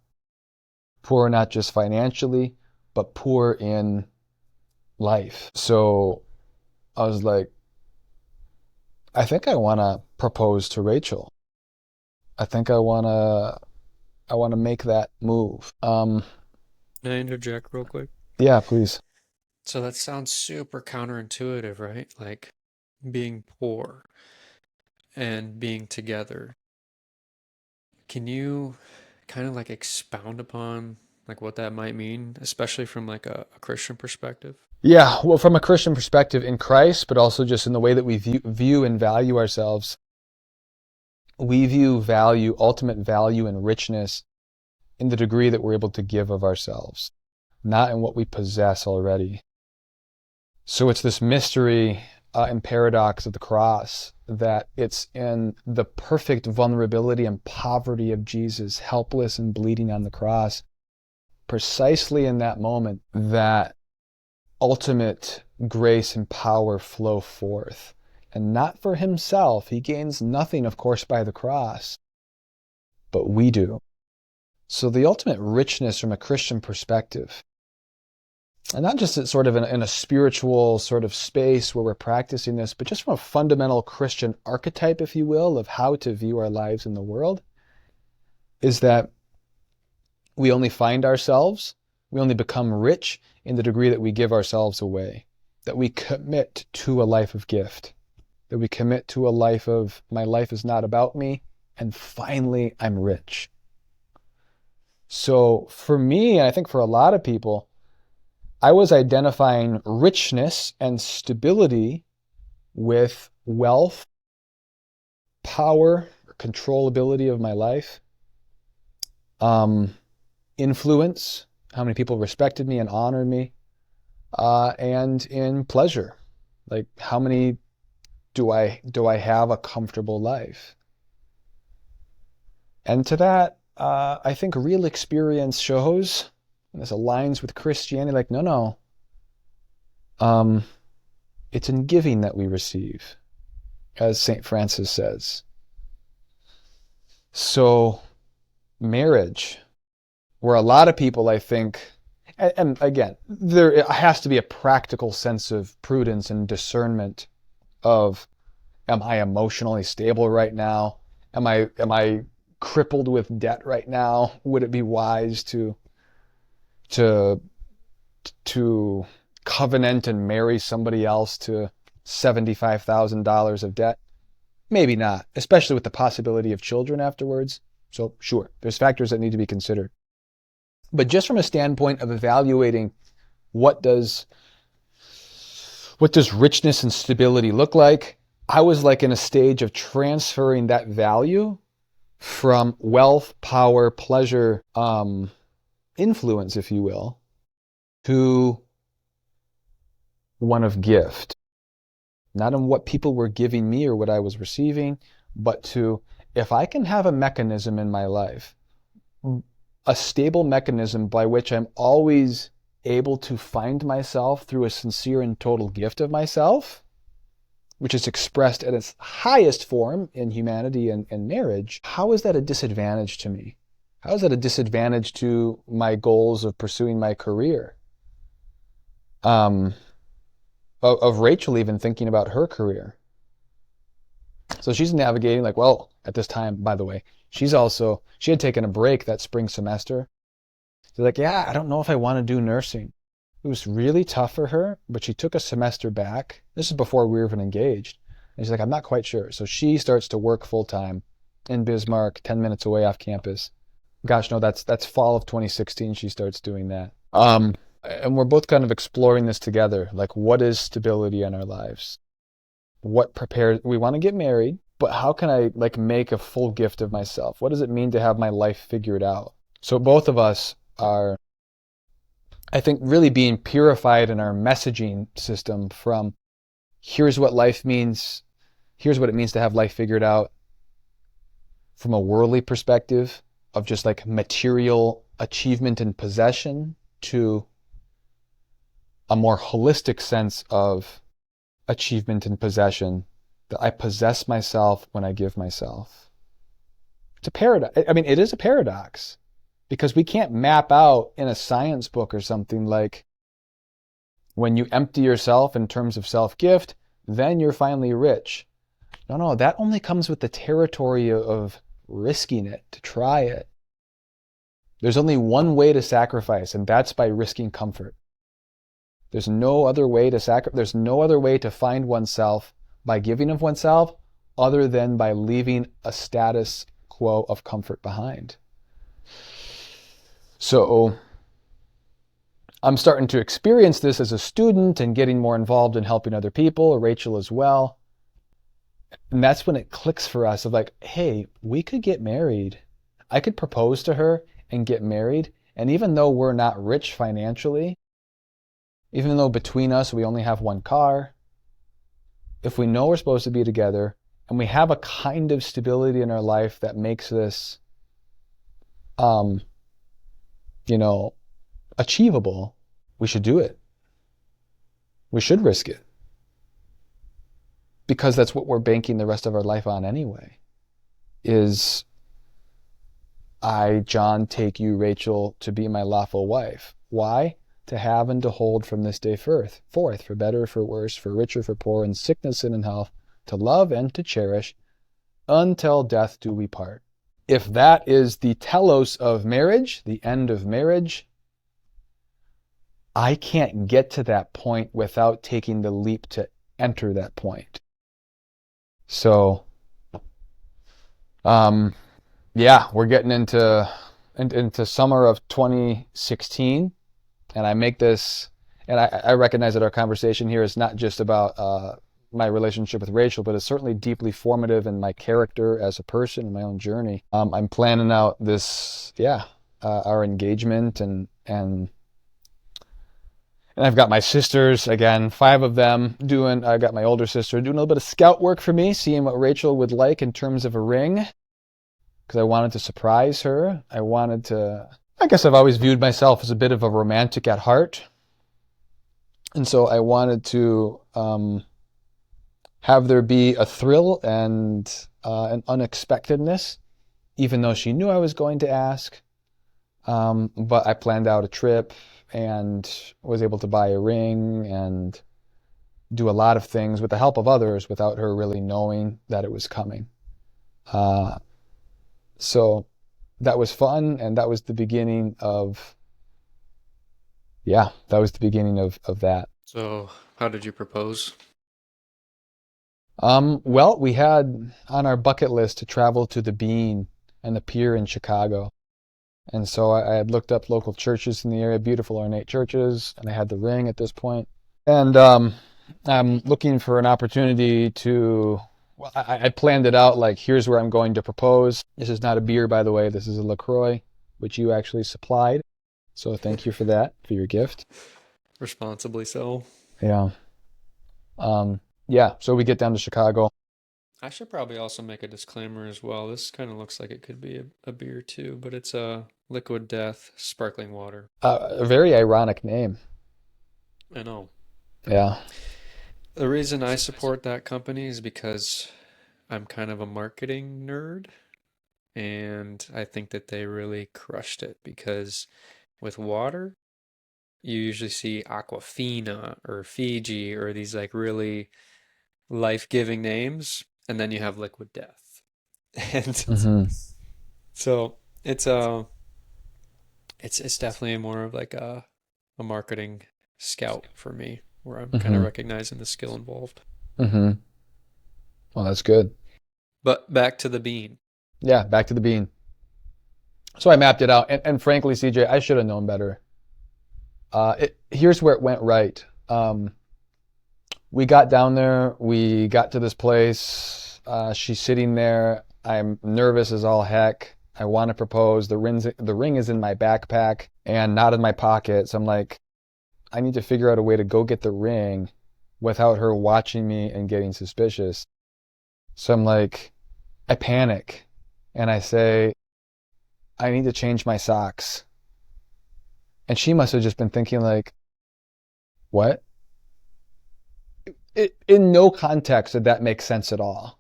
Poor not just financially, but poor in life. So I was like, I think I want to propose to Rachel. I think I want to make that move. Can I interject real quick? Yeah, please. So that sounds super counterintuitive, right? Like being poor and being together. Can you kind of like expound upon like what that might mean, especially from like a Christian perspective? Yeah, well, from a Christian perspective in Christ, but also just in the way that we view and value ourselves, we view ultimate value and richness in the degree that we're able to give of ourselves, not in what we possess already. So it's this mystery and paradox of the cross, that it's in the perfect vulnerability and poverty of Jesus, helpless and bleeding on the cross, precisely in that moment, that ultimate grace and power flow forth. And not for himself. He gains nothing, of course, by the cross, but we do. So the ultimate richness from a Christian perspective, and not just sort of in a spiritual sort of space where we're practicing this, but just from a fundamental Christian archetype, if you will, of how to view our lives in the world, is that we only find ourselves, we only become rich in the degree that we give ourselves away, that we commit to a life of gift, that we commit to a life of, my life is not about me, and finally I'm rich. So for me, and I think for a lot of people, I was identifying richness and stability with wealth, power, controllability of my life, um, influence, how many people respected me and honored me, and in pleasure, like how many do I have a comfortable life? And to that, I think real experience shows, and this aligns with Christianity, like, no. Um, it's in giving that we receive, as St. Francis says. So, marriage, where a lot of people, I think, and again, there has to be a practical sense of prudence and discernment of, am I emotionally stable right now? Am I crippled with debt right now? Would it be wise to to covenant and marry somebody else to $75,000 of debt? Maybe not, especially with the possibility of children afterwards. So sure, there's factors that need to be considered. But just from a standpoint of evaluating what does richness and stability look like, I was like in a stage of transferring that value from wealth, power, pleasure, influence, if you will, to one of gift. Not in what people were giving me or what I was receiving, but to, if I can have a mechanism in my life, a stable mechanism by which I'm always able to find myself through a sincere and total gift of myself, which is expressed at its highest form in humanity and marriage, how is that a disadvantage to me? How is that a disadvantage to my goals of pursuing my career? Of Rachel even thinking about her career. So she's navigating like, well, at this time, by the way, she had taken a break that spring semester. So like, yeah, I don't know if I want to do nursing. It was really tough for her, but she took a semester back. This is before we were even engaged. And she's like, I'm not quite sure. So she starts to work full time in Bismarck, 10 minutes away off campus. Gosh, no, that's fall of 2016 she starts doing that. And we're both kind of exploring this together. Like, what is stability in our lives? What prepares, we want to get married, but how can I like make a full gift of myself? What does it mean to have my life figured out? So both of us are, I think, really being purified in our messaging system from here's what life means, here's what it means to have life figured out from a worldly perspective of just like material achievement and possession to a more holistic sense of achievement and possession, that I possess myself when I give myself. It's a paradox. I mean, it is a paradox because we can't map out in a science book or something like when you empty yourself in terms of self-gift, then you're finally rich. No, no, that only comes with the territory of risking it, to try it. There's only one way to sacrifice, and that's by risking comfort. There's no other way to there's no other way to find oneself by giving of oneself other than by leaving a status quo of comfort behind. So I'm starting to experience this as a student and getting more involved in helping other people, Rachel as well. And that's when it clicks for us of like, hey, we could get married. I could propose to her and get married. And even though we're not rich financially, even though between us we only have one car, if we know we're supposed to be together and we have a kind of stability in our life that makes this, um, achievable, we should do it. We should risk it because that's what we're banking the rest of our life on anyway. Is I, John, take you, Rachel, to be my lawful wife. Why? To have and to hold from this day forth, for better, for worse, for richer, for poor, in sickness and in health, to love and to cherish, until death do we part. If that is the telos of marriage, the end of marriage, I can't get to that point without taking the leap to enter that point. So, yeah, we're getting into summer of 2016, and I make this, and I recognize that our conversation here is not just about my relationship with Rachel, but it's certainly deeply formative in my character as a person and my own journey. I'm planning out this, our engagement, and I've got my sisters, again, 5 of them I got my older sister doing a little bit of scout work for me, seeing what Rachel would like in terms of a ring, because I wanted to surprise her. I guess I've always viewed myself as a bit of a romantic at heart. And so I wanted to have there be a thrill and an unexpectedness, even though she knew I was going to ask. But I planned out a trip and was able to buy a ring and do a lot of things with the help of others without her really knowing that it was coming. So that was fun, and that was the beginning of, that. So, how did you propose? Well, we had on our bucket list to travel to the Bean and the pier in Chicago. And so I had looked up local churches in the area, beautiful ornate churches, and I had the ring at this point. And I'm looking for an opportunity to, well, I planned it out like, here's where I'm going to propose. This is not a beer, by the way. This is a LaCroix, which you actually supplied. So thank you for that, for your gift. Responsibly so. Yeah. So we get down to Chicago. I should probably also make a disclaimer as well. This kind of looks like it could be a beer too, but it's a Liquid Death sparkling water. A very ironic name. I know. Yeah. The reason I support that company is because I'm kind of a marketing nerd, and I think that they really crushed it because with water, you usually see Aquafina or Fiji or these like really life-giving names. and then you have liquid death. And Mm-hmm. so it's definitely more of like a marketing scout for me, where I'm kind of Mm-hmm. recognizing the skill involved. Mm-hmm. Well, that's good. But back to the bean. Yeah, back to the bean. So I mapped it out, and frankly, CJ, I should have known better. Here's where it went right. We got down there. We got to this place. She's sitting there. I'm nervous as all heck. I want to propose. The ring is in my backpack and not in my pocket. So I'm like, I need to figure out a way to go get the ring without her watching me and getting suspicious. So I'm like, I panic and I say, I need to change my socks. And she must have just been thinking like, what? In no context did that make sense at all.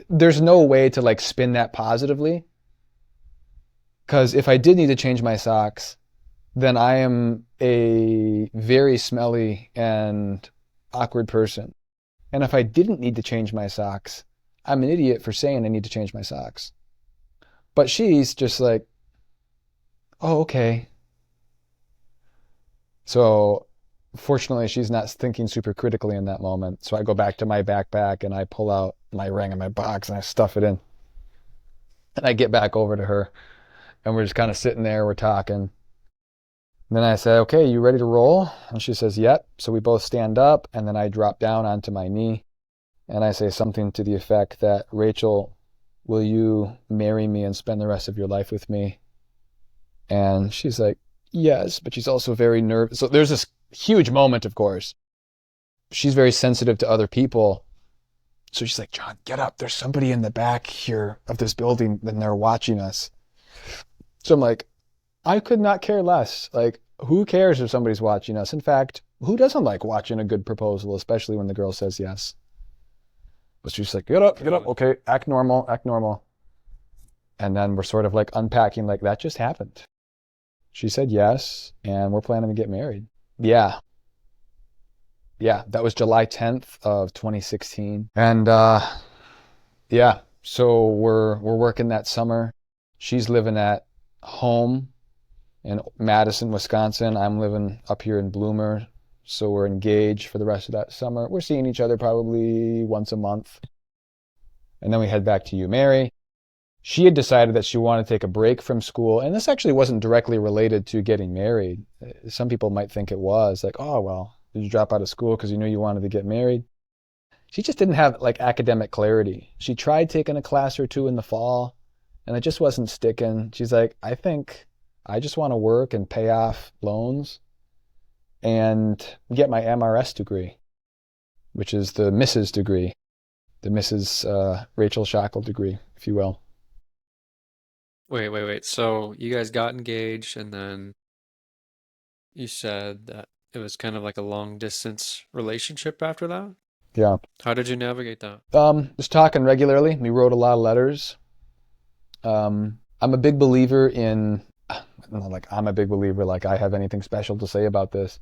There's no way to like spin that positively. Because if I did need to change my socks, then I am a very smelly and awkward person. And if I didn't need to change my socks, I'm an idiot for saying I need to change my socks. But she's just like, oh, okay. So fortunately, she's not thinking super critically in that moment. So I go back to my backpack and I pull out my ring in my box and I stuff it in. And I get back over to her and we're just kind of sitting there, we're talking. And then I say, okay, you ready to roll? And she says, yep. So we both stand up and then I drop down onto my knee and I say something to the effect that, Rachel, will you marry me and spend the rest of your life with me? And she's like, yes, but she's also very nervous. So there's this huge moment, of course. She's very sensitive to other people. So she's like, John, get up. There's somebody in the back here of this building and they're watching us. So I'm like, I could not care less. Like, who cares if somebody's watching us? In fact, who doesn't like watching a good proposal, especially when the girl says yes? But she's like, get up, okay, act normal, act normal. And then we're sort of like unpacking, like, that just happened. She said yes, and we're planning to get married. Yeah. Yeah, that was July 10th of 2016. And yeah, so we're working that summer. She's living at home in Madison, Wisconsin. I'm living up here in Bloomer. So we're engaged for the rest of that summer. We're seeing each other probably once a month. And then we head back to UMary. She had decided that she wanted to take a break from school. And this actually wasn't directly related to getting married. Some people might think it was like, oh, well, did you drop out of school because you knew you wanted to get married? She just didn't have like academic clarity. She tried taking a class or two in the fall and it just wasn't sticking. She's like, I think I just want to work and pay off loans and get my MRS degree, which is the Mrs. degree, the Mrs. Rachel Shakal degree, if you will. Wait. So you guys got engaged, and then you said that it was kind of like a long distance relationship after that? Yeah. How did you navigate that? Just talking regularly. We wrote a lot of letters. I'm a big believer in, not like I'm a big believer, like I have anything special to say about this.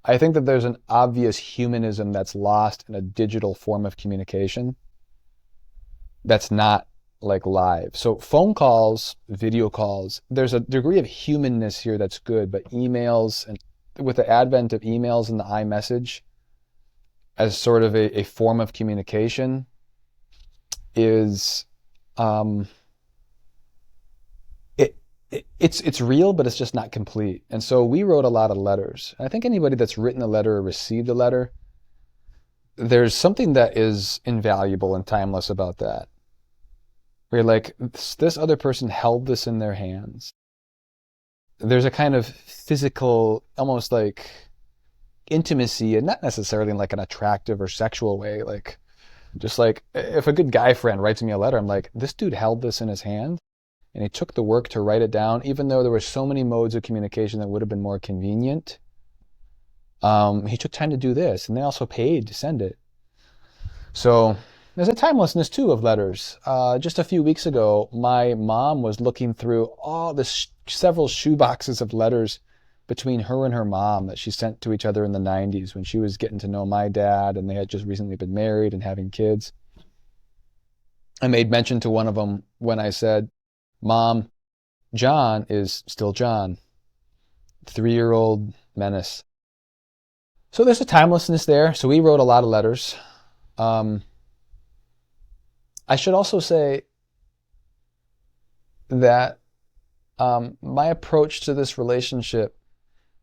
I think that there's an obvious humanism that's lost in a digital form of communication that's not like live. So phone calls, video calls, there's a degree of humanness here that's good, but emails, and with the advent of emails and the iMessage as sort of a form of communication is um, it's real, but it's just not complete. And so we wrote a lot of letters. I think anybody that's written a letter or received a letter, there's something that is invaluable and timeless about that. Where like this other person held this in their hands. There's a kind of physical, almost like intimacy, and not necessarily in like an attractive or sexual way. Like just like if a good guy friend writes me a letter, I'm like, this dude held this in his hand and he took the work to write it down, even though there were so many modes of communication that would have been more convenient. He took time to do this, and they also paid to send it. So there's a timelessness too of letters. Just a few weeks ago, my mom was looking through all the several shoeboxes of letters between her and her mom that she sent to each other in the 90s when she was getting to know my dad and they had just recently been married and having kids. I made mention to one of them when I said, Mom, John is still John, 3-year-old menace. So there's a timelessness there. So we wrote a lot of letters. Um, I should also say that my approach to this relationship,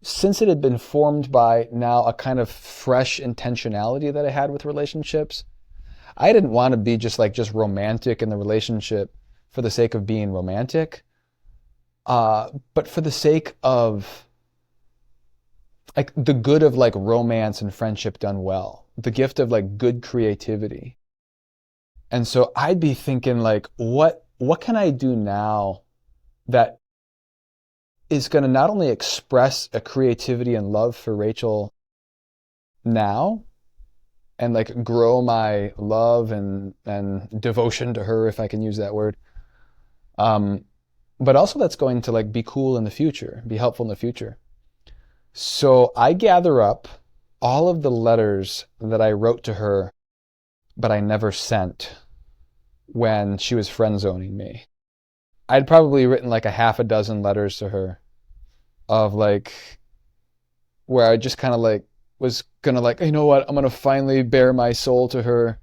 since it had been formed by now a kind of fresh intentionality that I had with relationships, I didn't want to be just romantic in the relationship for the sake of being romantic, but for the sake of like the good of like romance and friendship done well, the gift of like good creativity. And so I'd be thinking like, what can I do now that is going to not only express a creativity and love for Rachel now, and like grow my love and devotion to her, if I can use that word, um, but also that's going to like be cool in the future, be helpful in the future. So I gather up all of the letters that I wrote to her, but I never sent when she was friend zoning me. I'd probably written like a half a dozen letters to her of like where I just kind of like was gonna like, you know what, I'm gonna finally bare my soul to her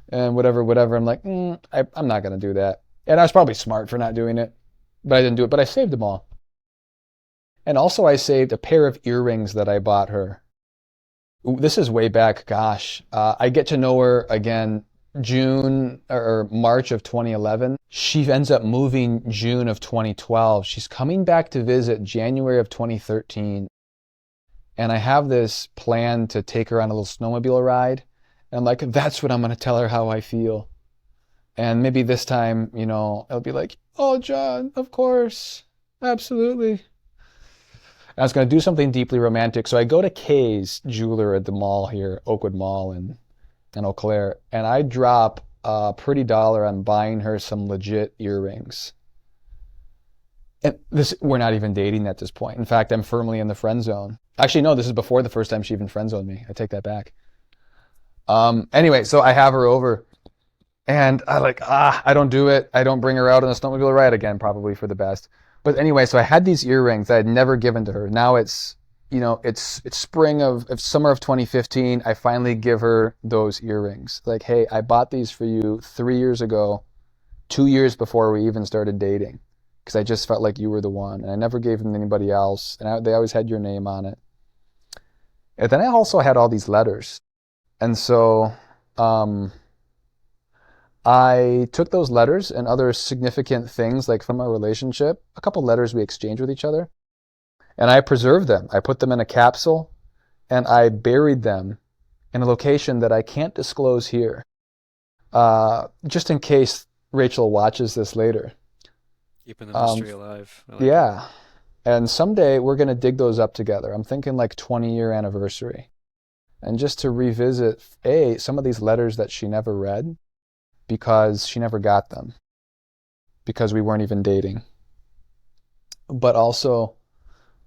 and whatever, whatever. I'm like, I'm not gonna do that. And I was probably smart for not doing it, but I didn't do it. But I saved them all. And also I saved a pair of earrings that I bought her. This is way back, gosh. I get to know her again June or March of 2011. She ends up moving June of 2012. She's coming back to visit January of 2013. And I have this plan to take her on a little snowmobile ride. And I'm like, that's what I'm going to tell her how I feel. And maybe this time, it'll be like, oh, John, of course. Absolutely. I was going to do something deeply romantic. So I go to Kay's jeweler at the mall here, Oakwood Mall in Eau Claire, and I drop a pretty dollar on buying her some legit earrings. And we're not even dating at this point. In fact, I'm firmly in the friend zone. Actually, no, this is before the first time she even friend zoned me. I take that back. Anyway, so I have her over, and I don't do it. I don't bring her out on a snowmobile ride again, probably for the best. But anyway, so I had these earrings that I'd never given to her. Now it's spring of summer of 2015. I finally give her those earrings. Like, hey, I bought these for you 3 years ago, 2 years before we even started dating, because I just felt like you were the one, and I never gave them to anybody else, and they always had your name on it. And then I also had all these letters, and so um, I took those letters and other significant things like from our relationship, a couple letters we exchanged with each other, and I preserved them. I put them in a capsule and I buried them in a location that I can't disclose here, just in case Rachel watches this later. Keeping the Um, mystery alive. I like it. yeah, and someday we're going to dig those up together. I'm thinking like 20-year anniversary. And just to revisit, some of these letters that she never read because she never got them, because we weren't even dating. But also,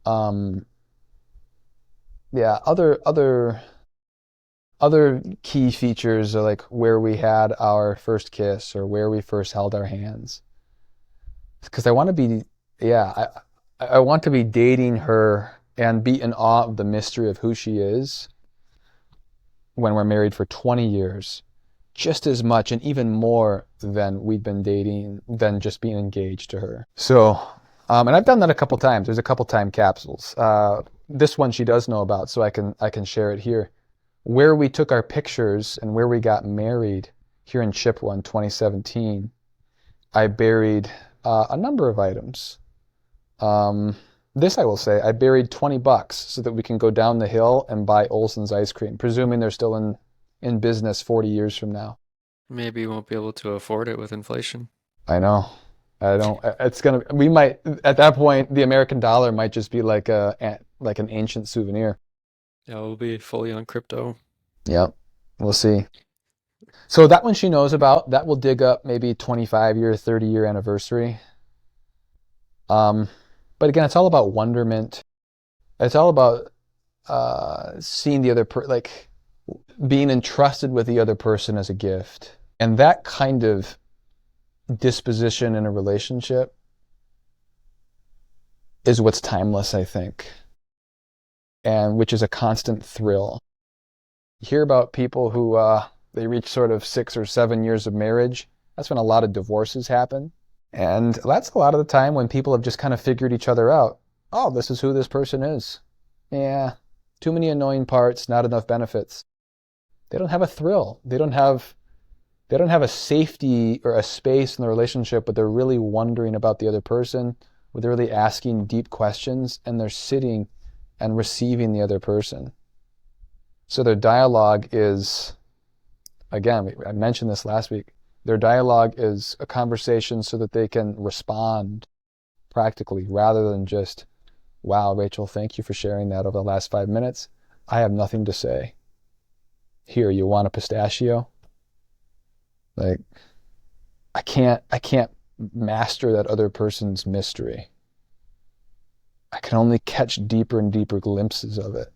um, yeah, other key features are like where we had our first kiss or where we first held our hands. Because I want to be, yeah, I want to be dating her and be in awe of the mystery of who she is when we're married for 20 years, just as much and even more than we've been dating, than just being engaged to her. So, and I've done that a couple times. There's a couple time capsules. This one she does know about, so I can share it here. Where we took our pictures and where we got married here in Chippewa in 2017, I buried a number of items. This I will say, I buried $20 so that we can go down the hill and buy Olson's ice cream, presuming they're still in business 40 years from now. Maybe you won't be able to afford it with inflation. I know. I don't. We might at that point the American dollar might just be like like an ancient souvenir. Yeah, we'll be fully on crypto. Yep. We'll see. So that one she knows about. That will dig up maybe 25-year, 30-year anniversary. Um, but again, it's all about wonderment. It's all about seeing the other like being entrusted with the other person as a gift. And that kind of disposition in a relationship is what's timeless, I think, and which is a constant thrill. You hear about people who they reach sort of 6 or 7 years of marriage. That's when a lot of divorces happen. And that's a lot of the time when people have just kind of figured each other out. Oh, this is who this person is. Yeah, too many annoying parts, not enough benefits. They don't have a thrill. They don't have a safety or a space in the relationship, but they're really wondering about the other person, where they're really asking deep questions, and they're sitting and receiving the other person. So their dialogue is, again, I mentioned this last week, their dialogue is a conversation so that they can respond practically rather than just, wow, Rachel, thank you for sharing that over the last 5 minutes. I have nothing to say. Here, you want a pistachio? Like, I can't master that other person's mystery. I can only catch deeper and deeper glimpses of it.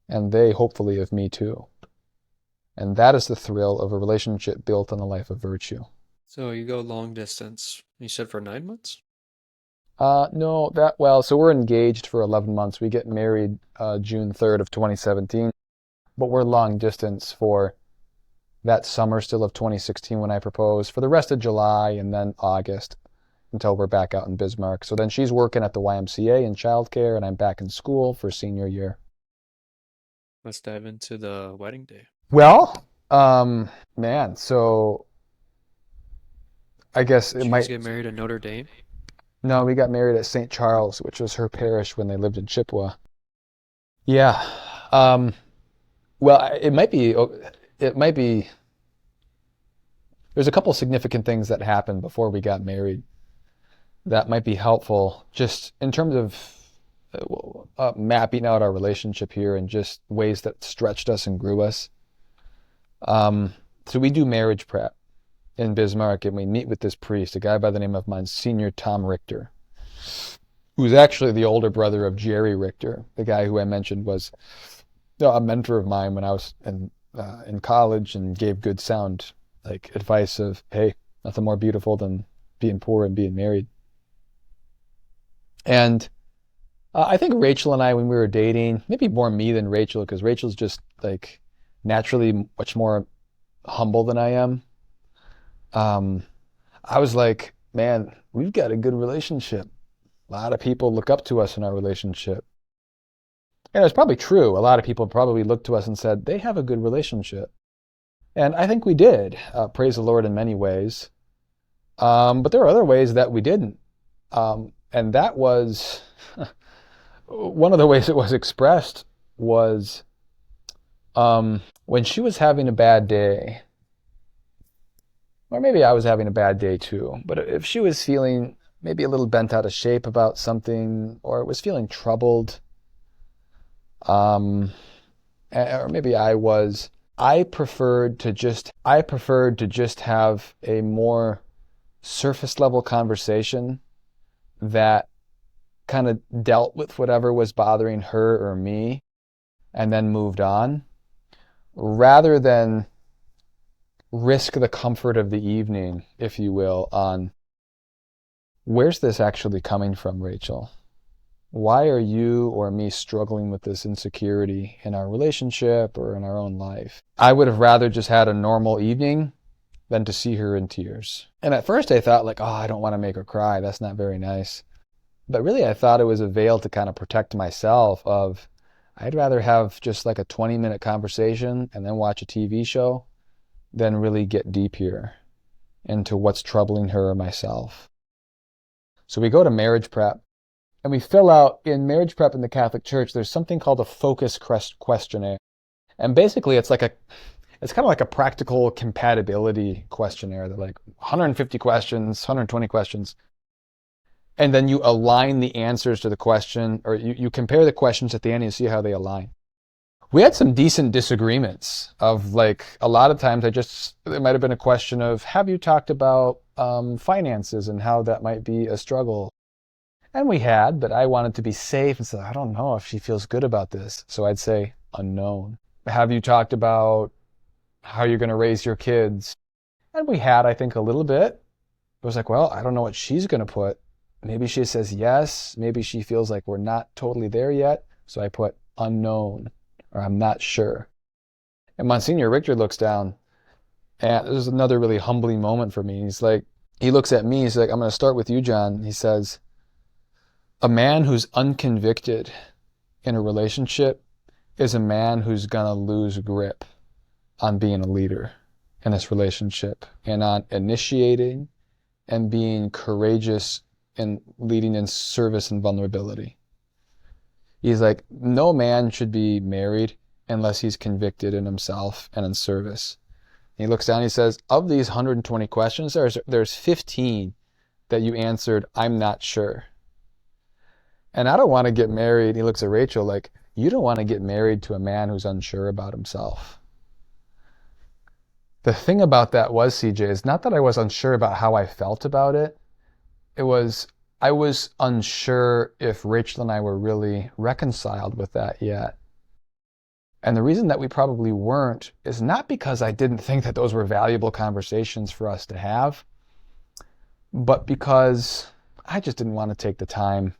And they, hopefully, of me too. And that is the thrill of a relationship built on a life of virtue. So you go long distance. You said for 9 months? No, so we're engaged for 11 months. We get married June 3rd of 2017, but we're long distance for that summer still of 2016 when I proposed, for the rest of July and then August until we're back out in Bismarck. So then she's working at the YMCA in childcare and I'm back in school for senior year. Let's dive into the wedding day. Well, man, so I guess it Did you guys might. get married at Notre Dame? No, we got married at St. Charles, which was her parish when they lived in Chippewa. Yeah. Um, well, it might be, there's a couple significant things that happened before we got married that might be helpful just in terms of mapping out our relationship here and just ways that stretched us and grew us. So we do marriage prep in Bismarck, and we meet with this priest, a guy by the name of Monsignor Tom Richter, who's actually the older brother of Jerry Richter, the guy who I mentioned was a mentor of mine when I was in college and gave good sound like advice of, hey, nothing more beautiful than being poor and being married. And I think Rachel and I, when we were dating, maybe more me than Rachel, because Rachel's just like naturally much more humble than I am. Um, I was like, man, we've got a good relationship. A lot of people look up to us in our relationship. And it's probably true. A lot of people probably looked to us and said, they have a good relationship. And I think we did, praise the Lord in many ways. But there are other ways that we didn't. And that was one of the ways it was expressed was when she was having a bad day, or maybe I was having a bad day too, but if she was feeling maybe a little bent out of shape about something, or was feeling troubled, um, or maybe I was, I preferred to just have a more surface level conversation that kind of dealt with whatever was bothering her or me and then moved on, rather than risk the comfort of the evening, if you will, on where's this actually coming from, Rachel? Why are you or me struggling with this insecurity in our relationship or in our own life? I would have rather just had a normal evening than to see her in tears. And at first I thought like, oh, I don't want to make her cry. That's not very nice. But really I thought it was a veil to kind of protect myself of, I'd rather have just like a 20-minute conversation and then watch a TV show than really get deep here into what's troubling her or myself. So we go to marriage prep. And we fill out, in marriage prep in the Catholic Church, there's something called a focus questionnaire. And basically it's kind of like a practical compatibility questionnaire. They're like 150 questions, 120 questions. And then you align the answers to the question, or you compare the questions at the end and you see how they align. We had some decent disagreements of like, a lot of times it might have been a question of, have you talked about finances and how that might be a struggle? And we had, but I wanted to be safe and said, I don't know if she feels good about this. So I'd say unknown. Have you talked about how you're going to raise your kids? And we had, I think, a little bit. I was like, well, I don't know what she's going to put. Maybe she says yes. Maybe she feels like we're not totally there yet. So I put unknown, or I'm not sure. And Monsignor Richter looks down, and this is another really humbling moment for me. He's like, he looks at me, he's like, I'm going to start with you, John. He says, a man who's unconvicted in a relationship is a man who's going to lose grip on being a leader in this relationship and on initiating and being courageous and leading in service and vulnerability. He's like, no man should be married unless he's convicted in himself and in service. And he looks down and he says, of these 120 questions, there's 15 that you answered, I'm not sure. And I don't want to get married. He looks at Rachel like, you don't want to get married to a man who's unsure about himself. The thing about that was, CJ, is not that I was unsure about how I felt about it. It was, I was unsure if Rachel and I were really reconciled with that yet. And the reason that we probably weren't is not because I didn't think that those were valuable conversations for us to have, but because I just didn't want to take the time.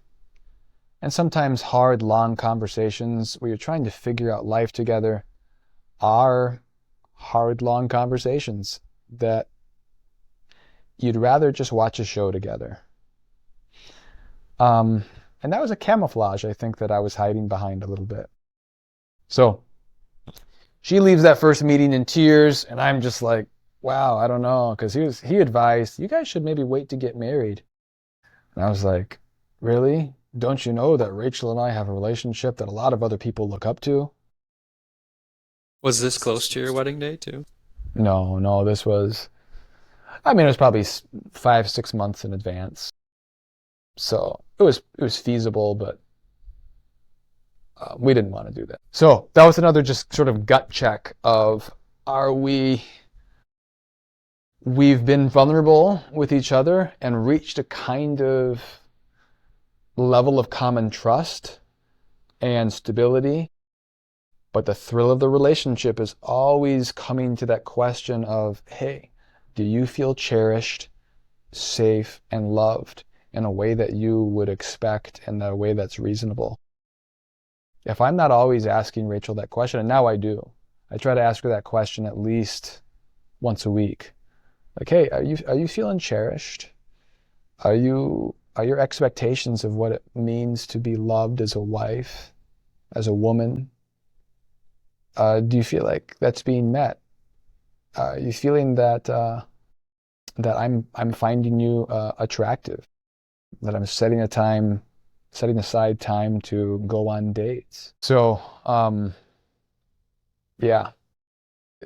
And sometimes hard, long conversations where you're trying to figure out life together are hard, long conversations that you'd rather just watch a show together. And that was a camouflage, I think, that I was hiding behind a little bit. So she leaves that first meeting in tears, and I'm just like, wow, I don't know, because he advised, you guys should maybe wait to get married. And I was like, really? Don't you know that Rachel and I have a relationship that a lot of other people look up to? Was this close to your wedding day too? No, this was, it was probably 5-6 months in advance. So it was feasible, but we didn't want to do that. So that was another just sort of gut check of, we've been vulnerable with each other and reached a kind of level of common trust and stability. But the thrill of the relationship is always coming to that question of, hey, do you feel cherished, safe, and loved in a way that you would expect and a way that's reasonable? If I'm not always asking Rachel that question, and now I do, I try to ask her that question at least once a week. Like, hey, are you feeling cherished? Are your expectations of what it means to be loved as a wife, as a woman, do you feel like that's being met? Are you feeling that that I'm finding you attractive? That I'm setting aside time to go on dates. So yeah,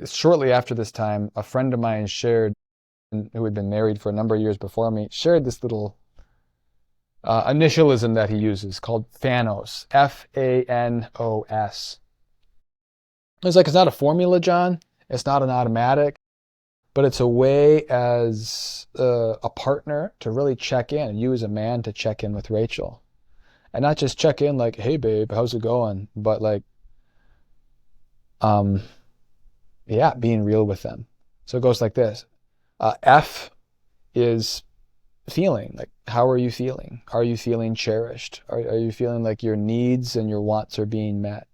shortly after this time, a friend of mine shared, who had been married for a number of years before me, shared this little initialism that he uses called Fanos, Fanos. It's like, it's not a formula, John. It's not an automatic, but it's a way as a partner to really check in, and you as a man to check in with Rachel. And not just check in like, hey babe, how's it going? But like, yeah, being real with them. So it goes like this. F is feeling, like, how are you feeling? Are you feeling cherished? Are you feeling like your needs and your wants are being met?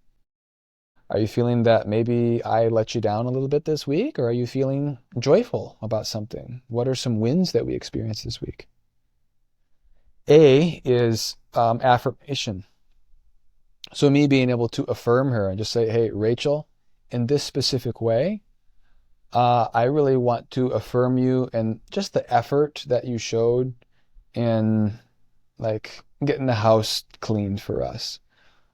Are you feeling that maybe I let you down a little bit this week? Or are you feeling joyful about something? What are some wins that we experienced this week? A is affirmation. So me being able to affirm her and just say, hey, Rachel, in this specific way, I really want to affirm you and just the effort that you showed in like getting the house cleaned for us,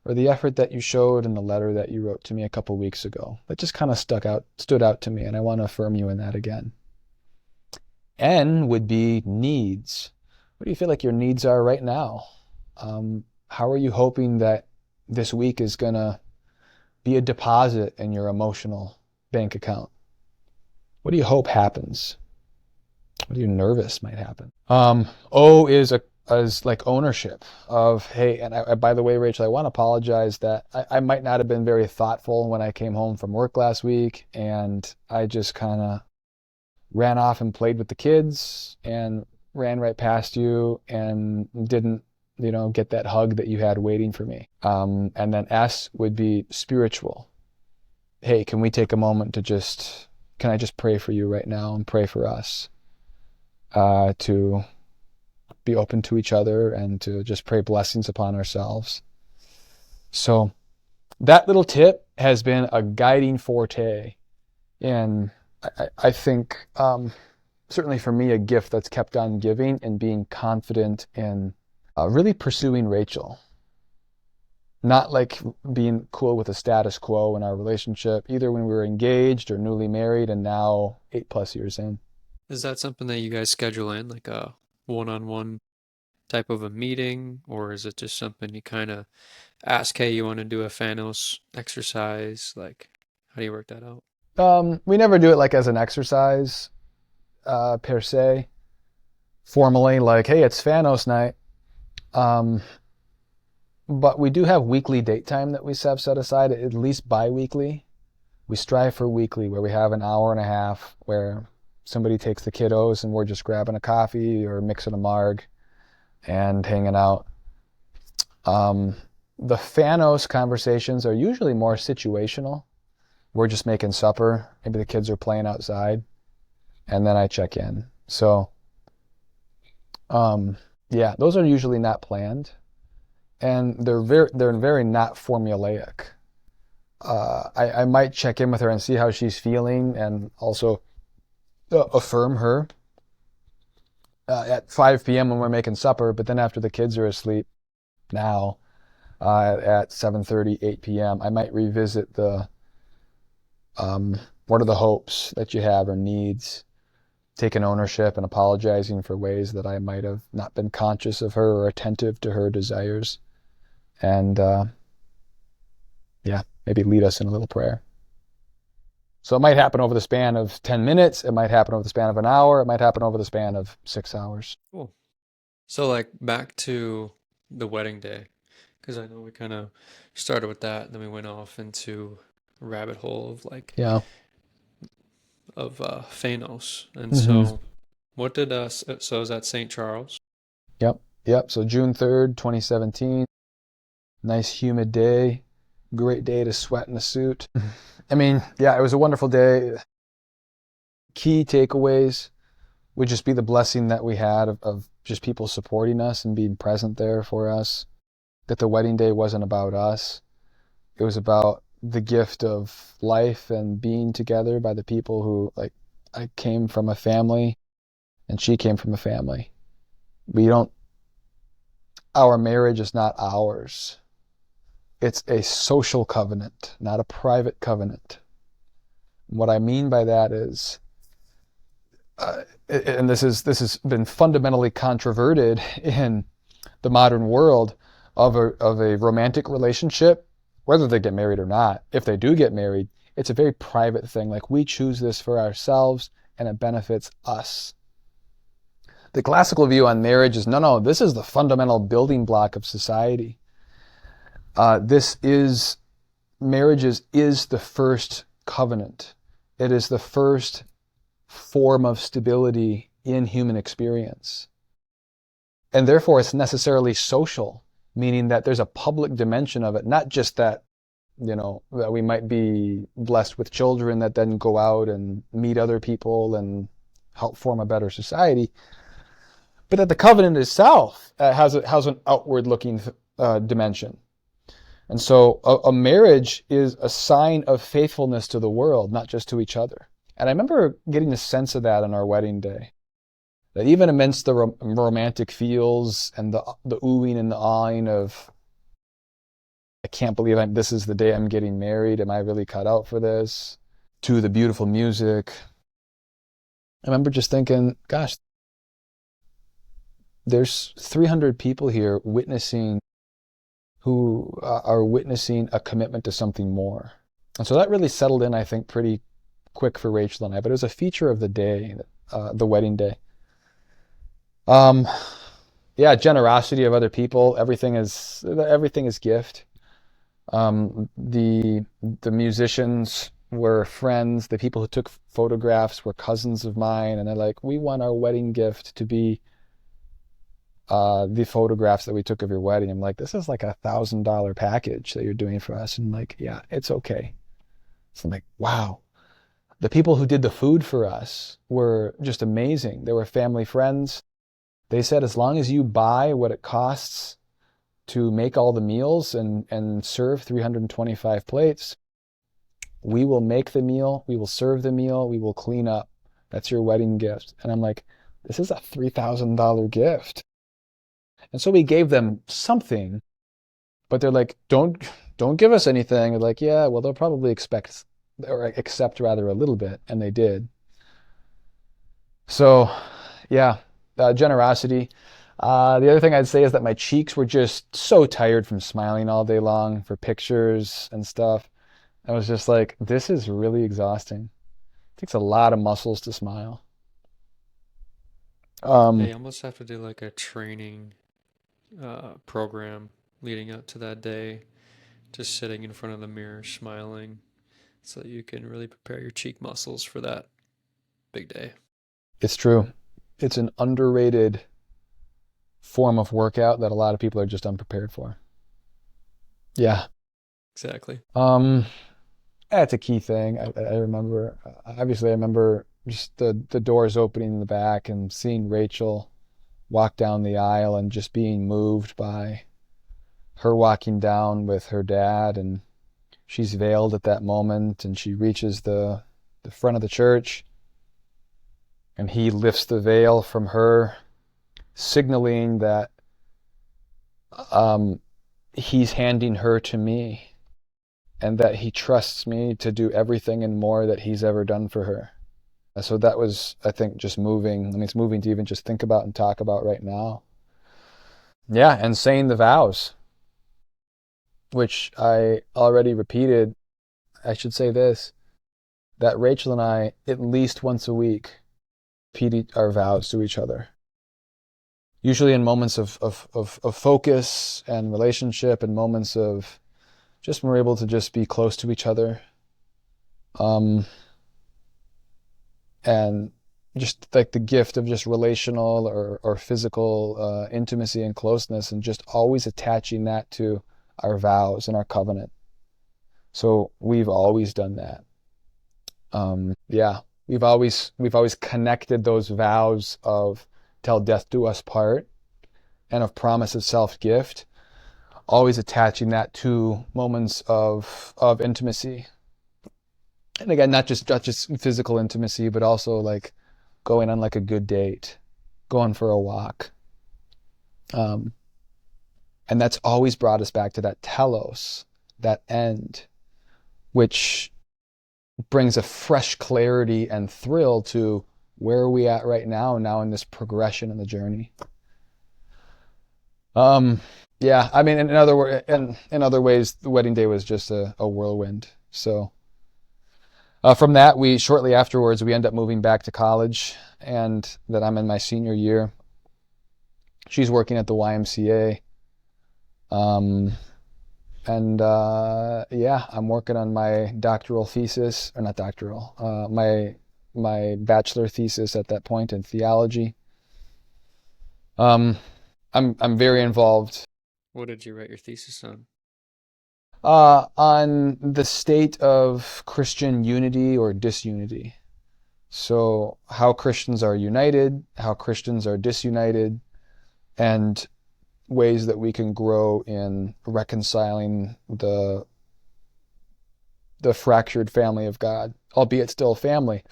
or the effort that you showed in the letter that you wrote to me a couple weeks ago. That just kind of stood out to me, and I want to affirm you in that again. N would be needs. What do you feel like your needs are right now? How are you hoping that this week is going to be a deposit in your emotional bank account? What do you hope happens? What are you nervous might happen? O is like ownership of, hey, and by the way, Rachel, I want to apologize that I might not have been very thoughtful when I came home from work last week, and I just kind of ran off and played with the kids and ran right past you and didn't, get that hug that you had waiting for me. And then S would be spiritual. Hey, can we take a moment to can I just pray for you right now and pray for us to be open to each other and to just pray blessings upon ourselves. So that little tip has been a guiding forte. And I think, certainly for me, a gift that's kept on giving and being confident in really pursuing Rachel. Not like being cool with the status quo in our relationship, either when we were engaged or newly married and now 8+ years in. Is that something that you guys schedule in, like a one-on-one type of a meeting, or is it just something you kind of ask, hey, you want to do a Thanos exercise? Like, how do you work that out? We never do it like as an exercise per se, formally, like, hey, it's Thanos night. Um, but we do have weekly date time that we have set aside, at least bi-weekly. We strive for weekly, where we have an hour and a half where somebody takes the kiddos and we're just grabbing a coffee or mixing a marg and hanging out. Um, the Thanos conversations are usually more situational. We're just making supper. Maybe the kids are playing outside, and then I check in. So, yeah, those are usually not planned, and they're very not formulaic. I might check in with her and see how she's feeling, and also affirm her at 5 p.m. when we're making supper. But then after the kids are asleep, now at 7:30, 8 p.m., I might revisit what are the hopes that you have or needs, taking ownership and apologizing for ways that I might have not been conscious of her or attentive to her desires. And yeah, maybe lead us in a little prayer. So it might happen over the span of 10 minutes. It might happen over the span of an hour. It might happen over the span of 6 hours. Cool. So, like, back to the wedding day, because I know we kind of started with that, and then we went off into a rabbit hole of like Yeah. Thanos. And Mm-hmm. so, what did so is that St. Charles? Yep. Yep. So June 3rd, 2017. Nice humid day. Great day to sweat in a suit. I mean, yeah, it was a wonderful day. Key takeaways would just be the blessing that we had of just people supporting us and being present there for us. That the wedding day wasn't about us. It was about the gift of life and being together by the people who, like, I came from a family and she came from a family. We don't, our marriage is not ours. It's a social covenant, not a private covenant. What I mean by that is, and this has been fundamentally controverted in the modern world, of a romantic relationship, whether they get married or not. If they do get married, it's a very private thing. Like, we choose this for ourselves and it benefits us. The classical view on marriage is no, this is the fundamental building block of society. Marriages is the first covenant. It is the first form of stability in human experience. And therefore it's necessarily social, meaning that there's a public dimension of it, not just that, that we might be blessed with children that then go out and meet other people and help form a better society, but that the covenant itself has an outward-looking dimension. And so a marriage is a sign of faithfulness to the world, not just to each other. And I remember getting a sense of that on our wedding day. That even amidst the romantic feels and the oohing and the awing of, I can't believe this is the day I'm getting married, am I really cut out for this, to the beautiful music, I remember just thinking, gosh, there's 300 people here who are witnessing a commitment to something more. And so that really settled in, I think, pretty quick for Rachel and I, but it was a feature of the day, the wedding day. Yeah, generosity of other people. Everything is gift. The musicians were friends. The people who took photographs were cousins of mine, and they're like, we want our wedding gift to be the photographs that we took of your wedding. I'm like, this is like $1,000 package that you're doing for us. And like, yeah, it's okay. So I'm like, wow. The people who did the food for us were just amazing. They were family friends. They said, as long as you buy what it costs to make all the meals and serve 325 plates, we will make the meal, we will serve the meal, we will clean up. That's your wedding gift. And I'm like, this is a $3,000 gift. And so we gave them something, but they're like, don't give us anything. They're like, yeah, well, they'll probably expect or accept rather a little bit, and they did. So, yeah, generosity. The other thing I'd say is that my cheeks were just so tired from smiling all day long for pictures and stuff. I was just like, this is really exhausting. It takes a lot of muscles to smile. Yeah, Um, you almost have to do like a training program leading up to that day, just sitting in front of the mirror smiling so that you can really prepare your cheek muscles for that big day. it's true. It's an underrated form of workout that a lot of people are just unprepared for. Yeah. Exactly. Um, that's a key thing. I remember, obviously, I remember just the doors opening in the back and seeing Rachel walk down the aisle and just being moved by her walking down with her dad, and she's veiled at that moment, and she reaches the front of the church, and he lifts the veil from her, signaling that um, he's handing her to me, and that he trusts me to do everything and more that he's ever done for her. So that was, I think, just moving. I mean, it's moving to even just think about and talk about right now. Yeah, and saying the vows, which I already repeated. I should say this, that Rachel and I, at least once a week, repeat our vows to each other. Usually in moments of focus and relationship and moments of just when we're able to just be close to each other. Um, and just like the gift of just relational or physical intimacy and closeness, and just always attaching that to our vows and our covenant. So we've always done that. Yeah, we've always connected those vows of till death do us part and of promise of self-gift, always attaching that to moments of intimacy. And again, not just physical intimacy, but also like going on like a good date, going for a walk. Um, and that's always brought us back to that telos, that end, which brings a fresh clarity and thrill to where are we at right now in this progression in the journey. Um, yeah, I mean, in other ways, the wedding day was just a whirlwind. So from that, we shortly afterwards we end up moving back to college, and that I'm in my senior year. She's working at the YMCA. Um, and yeah, I'm working on my doctoral thesis, or not doctoral, my bachelor thesis at that point in theology. Um, I'm very involved What did you write your thesis on? on the state of Christian unity or disunity. So how Christians are united, how Christians are disunited, and ways that we can grow in reconciling the fractured family of God, albeit still family,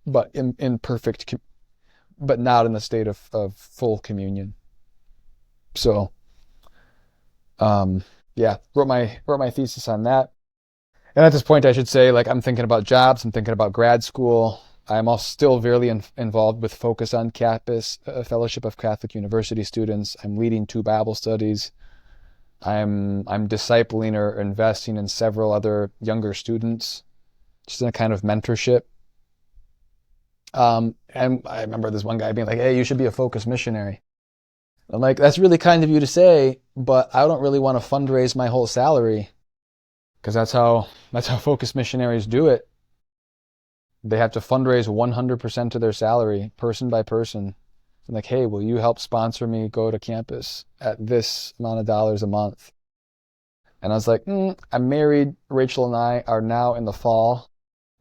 but in perfect, but not in the state of full communion. So, yeah, wrote my thesis on that. And at this point, I should say, like, I'm thinking about jobs, I'm thinking about grad school. I'm also still very involved with Focus on Campus, a fellowship of Catholic University students. I'm leading 2 Bible studies. I'm discipling or investing in several other younger students, just in a kind of mentorship. And I remember this one guy being like, "Hey, you should be a Focus missionary." I'm like, "That's really kind of you to say, but I don't really want to fundraise my whole salary because that's how Focus missionaries do it. They have to fundraise 100% of their salary, person by person. I'm like, hey, will you help sponsor me go to campus at this amount of dollars a month? And I was like, I'm married. Rachel and I are now in the fall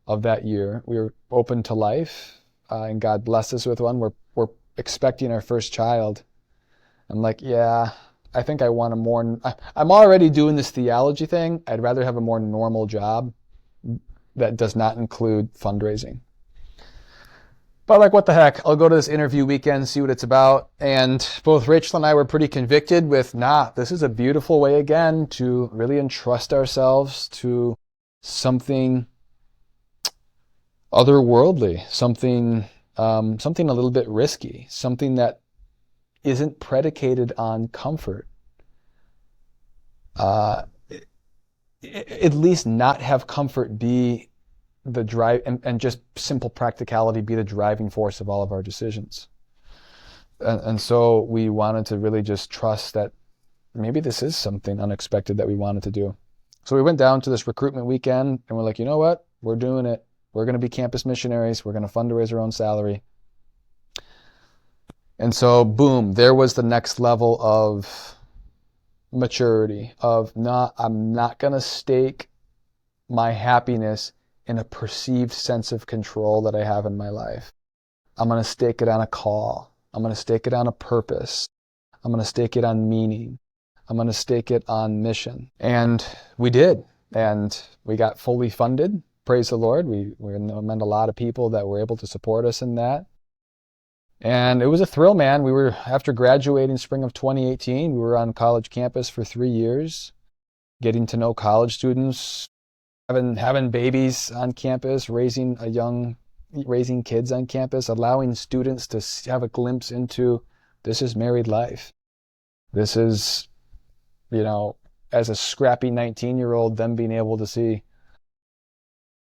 of that year. We were open to life, and God blessed us with one. We're expecting our first child. I'm like, yeah, I think I want a more. I'm already doing this theology thing. I'd rather have a more normal job that does not include fundraising. But like, what the heck? I'll go to this interview weekend, see what it's about. And both Rachel and I were pretty convicted with, this is a beautiful way again to really entrust ourselves to something otherworldly, something a little bit risky, something that isn't predicated on comfort. At least not have comfort be the drive, and just simple practicality be the driving force of all of our decisions. And so we wanted to really just trust that maybe this is something unexpected that we wanted to do. So we went down to this recruitment weekend and we're like, you know what? We're doing it. We're going to be campus missionaries. We're going to fundraise our own salary. And so, boom, there was the next level of maturity of I'm not going to stake my happiness in a perceived sense of control that I have in my life. I'm going to stake it on a call. I'm going to stake it on a purpose. I'm going to stake it on meaning. I'm going to stake it on mission. And we did. And we got fully funded. Praise the Lord. We met a lot of people that were able to support us in that. And it was a thrill, man. We were, after graduating spring of 2018, we were on college campus for 3 years, getting to know college students, having babies on campus, raising kids on campus, allowing students to have a glimpse into this is married life. This is, as a scrappy 19-year-old, them being able to see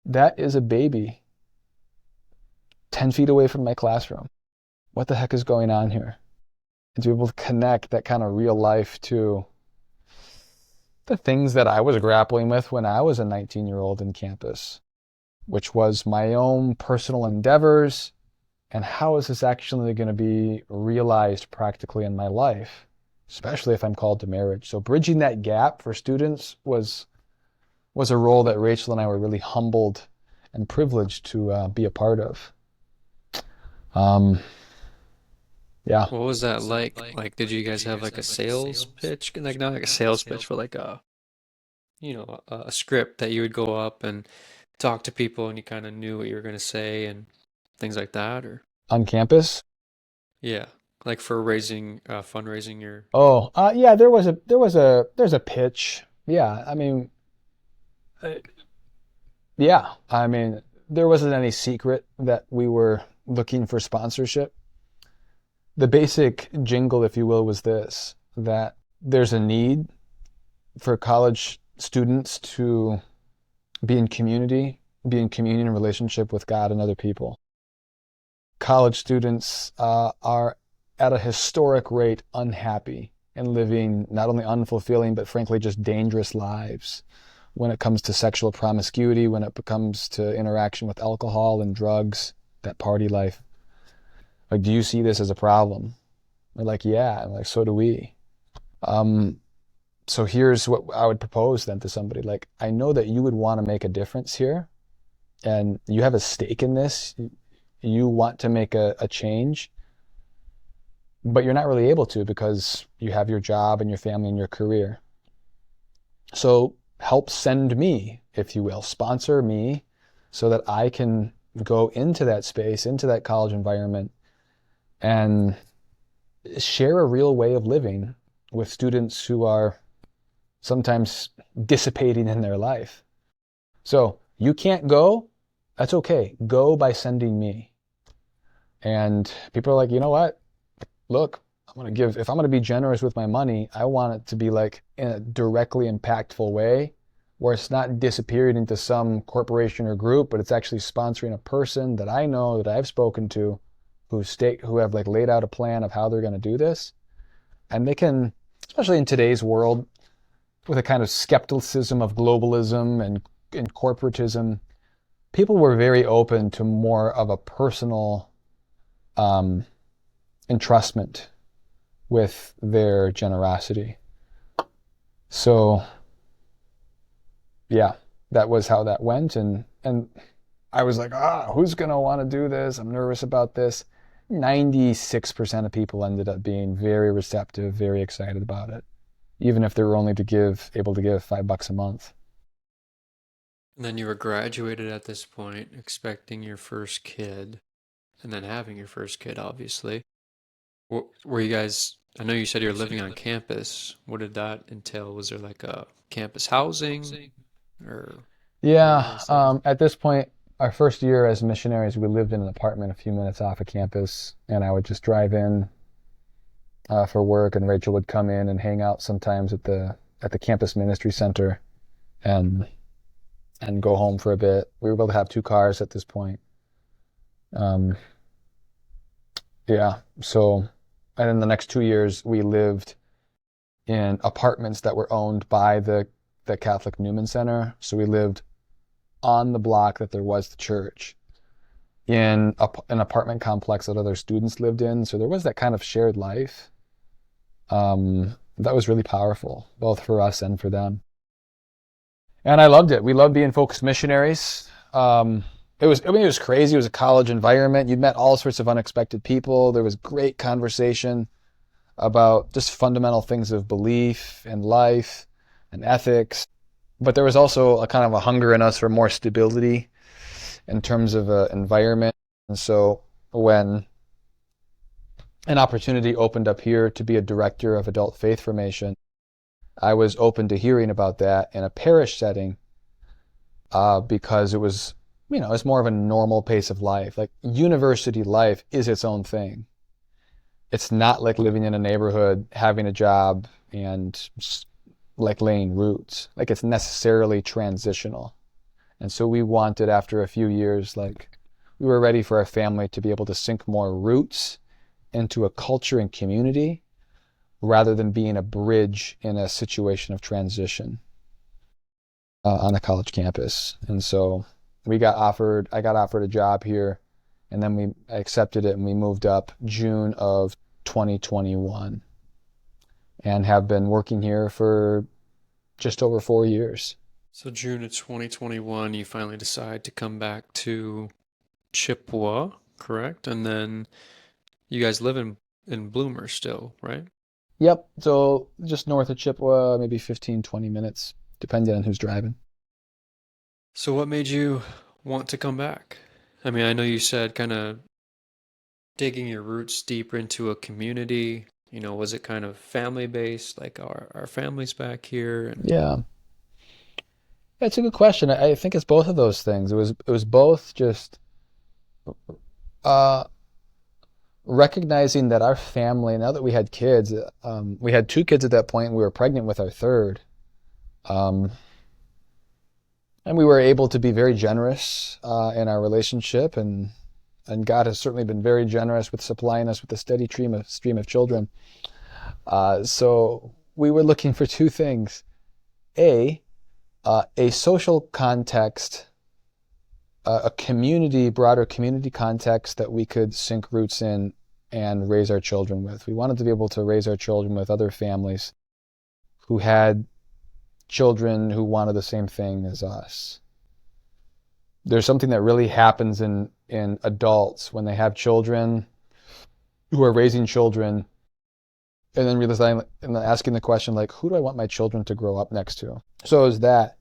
that is a baby 10 feet away from my classroom. What the heck is going on here? And to be able to connect that kind of real life to the things that I was grappling with when I was a 19-year-old in campus, which was my own personal endeavors and how is this actually going to be realized practically in my life, especially if I'm called to marriage. So bridging that gap for students was a role that Rachel and I were really humbled and privileged to be a part of. Yeah. What was that like? Like, did you guys have like a sales pitch? Like, not like a sales pitch, but like a script that you would go up and talk to people and you kind of knew what you were going to say and things like that, or On campus? yeah, like for fundraising your. Oh, yeah, there's a pitch. Yeah, I mean, uh, yeah, I mean, there wasn't any secret that we were looking for sponsorship. The basic jingle, if you will, was this, that there's a need for college students to be in community, be in communion and relationship with God and other people. College students are at a historic rate unhappy and living not only unfulfilling, but frankly just dangerous lives when it comes to sexual promiscuity, when it comes to interaction with alcohol and drugs, that party life. Like, do you see this as a problem? They're like, yeah. I'm like, so do we. So here's what I would propose then to somebody. Like, I know that you would want to make a difference here and you have a stake in this. You want to make a change, but you're not really able to because you have your job and your family and your career. So help send me, if you will, sponsor me so that I can go into that space, into that college environment and share a real way of living with students who are sometimes dissipating in their life. So you can't go, that's okay. Go by sending me. And people are like, you know what? Look, if I'm going to be generous with my money, I want it to be like in a directly impactful way where it's not disappearing into some corporation or group, but it's actually sponsoring a person that I know, that I've spoken to, who have like laid out a plan of how they're going to do this. And they can, especially in today's world, with a kind of skepticism of globalism and corporatism, people were very open to more of a personal entrustment with their generosity. So yeah, that was how that went. And I was like, who's going to want to do this? I'm nervous about this. 96% of people ended up being very receptive, very excited about it, even if they were only able to give $5 a month. And then you were graduated at this point, expecting your first kid, and then having your first kid, obviously. Were you guys, I know you said you're living on campus. What did that entail? Was there like a campus housing, or what were you Yeah, guys living? at this point, our first year as missionaries, we lived in an apartment a few minutes off of campus, and I would just drive in for work, and Rachel would come in and hang out sometimes at the campus ministry center, and go home for a bit. We were able to have 2 cars at this point. Um, yeah, so, and in the next 2 years, we lived in apartments that were owned by the Catholic Newman Center. So we lived on the block that there was the church in an apartment complex that other students lived in. So there was that kind of shared life. That was really powerful, both for us and for them. And I loved it. We loved being focused missionaries. It was crazy. It was a college environment. You'd met all sorts of unexpected people. There was great conversation about just fundamental things of belief and life and ethics. But there was also a kind of a hunger in us for more stability in terms of environment. And so when an opportunity opened up here to be a director of adult faith formation, I was open to hearing about that in a parish setting because it was, it's more of a normal pace of life. Like university life is its own thing. It's not like living in a neighborhood, having a job, and like laying roots. Like it's necessarily transitional. And so we wanted, after a few years, like we were ready for our family to be able to sink more roots into a culture and community rather than being a bridge in a situation of transition on a college campus. And so I got offered a job here, and then I accepted it, and we moved up June of 2021 and have been working here for just over 4 years. So June of 2021, you finally decide to come back to Chippewa, correct? And then you guys live in Bloomer still, right? Yep. So just north of Chippewa, maybe 15, 20 minutes, depending on who's driving. So what made you want to come back? I mean, I know you said kind of digging your roots deeper into a community. Was it kind of family based, like our family's back here? And Yeah. That's a good question. I think it's both of those things. It was both just uh, recognizing that our family, now that we had kids, we had 2 kids at that point, and we were pregnant with our third. Um, and we were able to be very generous in our relationship, and God has certainly been very generous with supplying us with a steady stream of children. So we were looking for 2 things. A social context, broader community context that we could sink roots in and raise our children with. We wanted to be able to raise our children with other families who had children who wanted the same thing as us. There's something that really happens in adults when they have children who are raising children, and then realizing and then asking the question, like, who do I want my children to grow up next to? So it was that.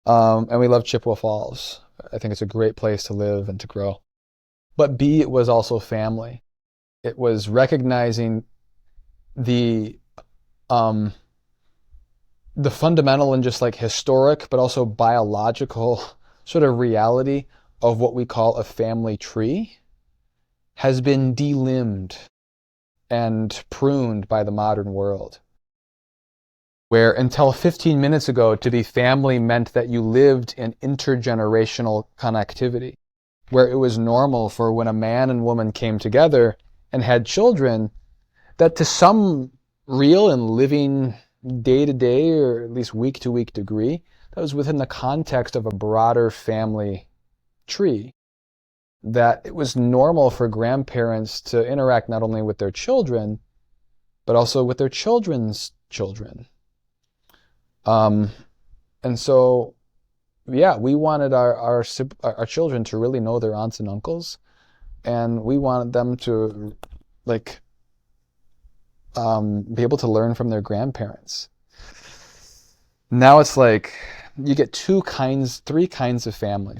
And we love Chippewa Falls. I think it's a great place to live and to grow. But B, it was also family. It was recognizing the um, the fundamental and just like historic, but also biological sort of reality of what we call a family tree has been delimbed and pruned by the modern world. Where until 15 minutes ago, to be family meant that you lived in intergenerational connectivity, where it was normal for when a man and woman came together and had children, that to some real and living day to day, or at least week to week degree, that was within the context of a broader family tree. that it was normal for grandparents to interact not only with their children, but also with their children's children. Um, and so, yeah, we wanted our children to really know their aunts and uncles, and we wanted them to like be able to learn from their grandparents. Now it's like you get three kinds of family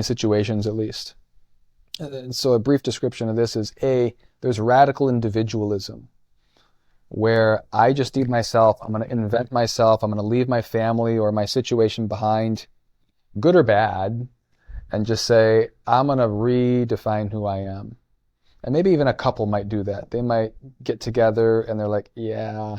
situations at least. And so a brief description of this is there's radical individualism, where I just need myself, I'm going to invent myself, I'm going to leave my family or my situation behind, good or bad, and just say, I'm going to redefine who I am. And maybe even a couple might do that. They might get together and they're like, yeah,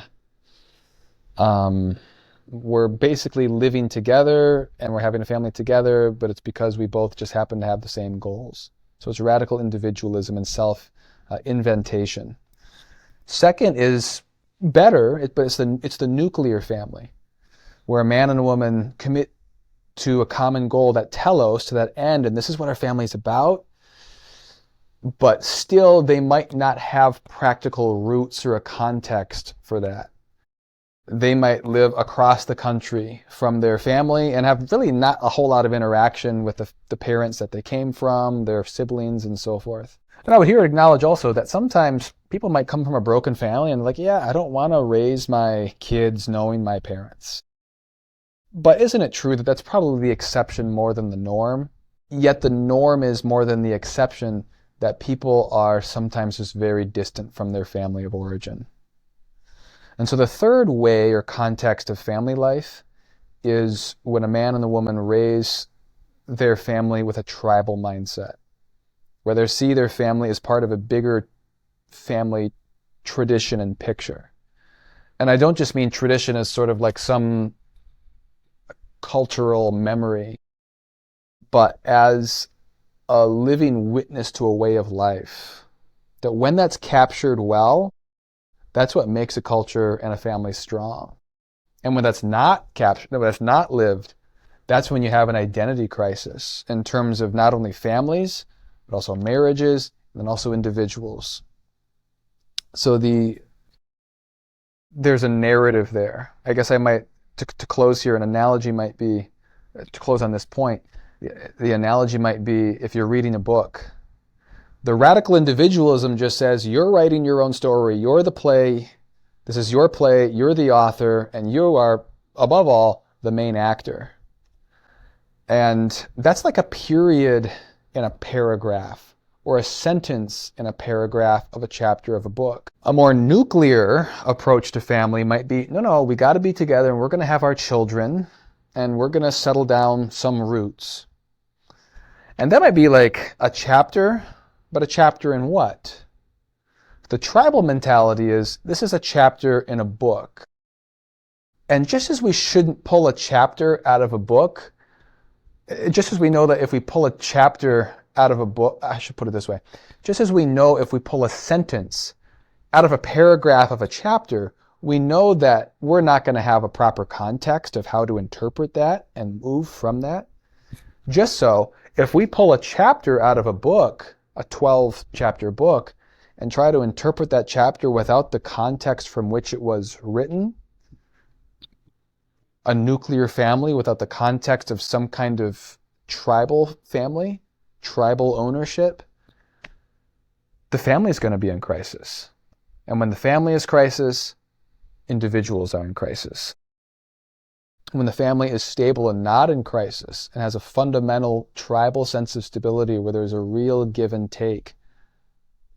we're basically living together and we're having a family together, but it's because we both just happen to have the same goals. So it's radical individualism and self-inventation. Second is better, but it's the nuclear family, where a man and a woman commit to a common goal, that telos, to that end, and this is what our family is about, but still they might not have practical roots or a context for that. They might live across the country from their family and have really not a whole lot of interaction with the parents that they came from, their siblings, and so forth. And I would here acknowledge also that sometimes people might come from a broken family and like, yeah, I don't want to raise my kids knowing my parents. But isn't it true that that's probably the exception more than the norm? Yet the norm is more than the exception, that people are sometimes just very distant from their family of origin. And so the third way or context of family life is when a man and a woman raise their family with a tribal mindset, where they see their family as part of a bigger family tradition and picture. And I don't just mean tradition as sort of like some cultural memory, but as a living witness to a way of life. That when that's captured well, that's what makes a culture and a family strong. And when that's not captured, when that's not lived, that's when you have an identity crisis in terms of not only families, but also marriages, and then also individuals. So there's a narrative there. I guess I might, to close here, an analogy might be, to close on this point, the analogy might be if you're reading a book. The radical individualism just says, you're writing your own story, you're the play, this is your play, you're the author, and you are, above all, the main actor. And that's like a period in a paragraph, or a sentence in a paragraph of a chapter of a book. A more nuclear approach to family might be, no, we got to be together and we're going to have our children and we're going to settle down some roots. And that might be like a chapter, but a chapter in what? The tribal mentality is, this is a chapter in a book. And just as we shouldn't pull a chapter out of a book, just as we know that if we pull a chapter out of a book, I should put it this way, just as we know if we pull a sentence out of a paragraph of a chapter, we know that we're not going to have a proper context of how to interpret that and move from that. Just so, if we pull a chapter out of a book, a 12-chapter book, and try to interpret that chapter without the context from which it was written, a nuclear family without the context of some kind of tribal family, tribal ownership, the family is going to be in crisis. And when the family is crisis, individuals are in crisis. When the family is stable and not in crisis and has a fundamental tribal sense of stability where there's a real give and take,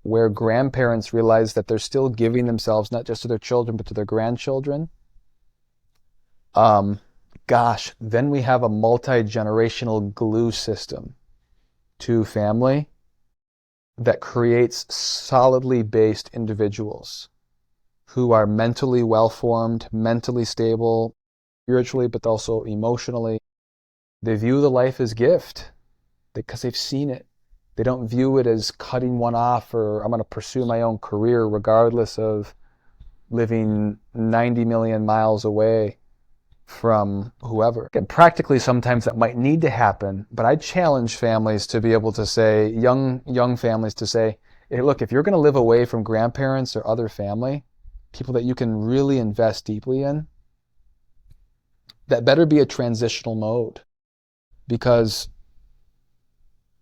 where grandparents realize that they're still giving themselves not just to their children but to their grandchildren, then we have a multi-generational glue system to family that creates solidly based individuals who are mentally well-formed, mentally stable, spiritually, but also emotionally. They view the life as gift because they've seen it. They don't view it as cutting one off or I'm going to pursue my own career regardless of living 90 million miles away from whoever. And practically, sometimes that might need to happen, but I challenge families to be able to say, young families to say, hey, look, if you're going to live away from grandparents or other family, people that you can really invest deeply in, that better be a transitional mode, because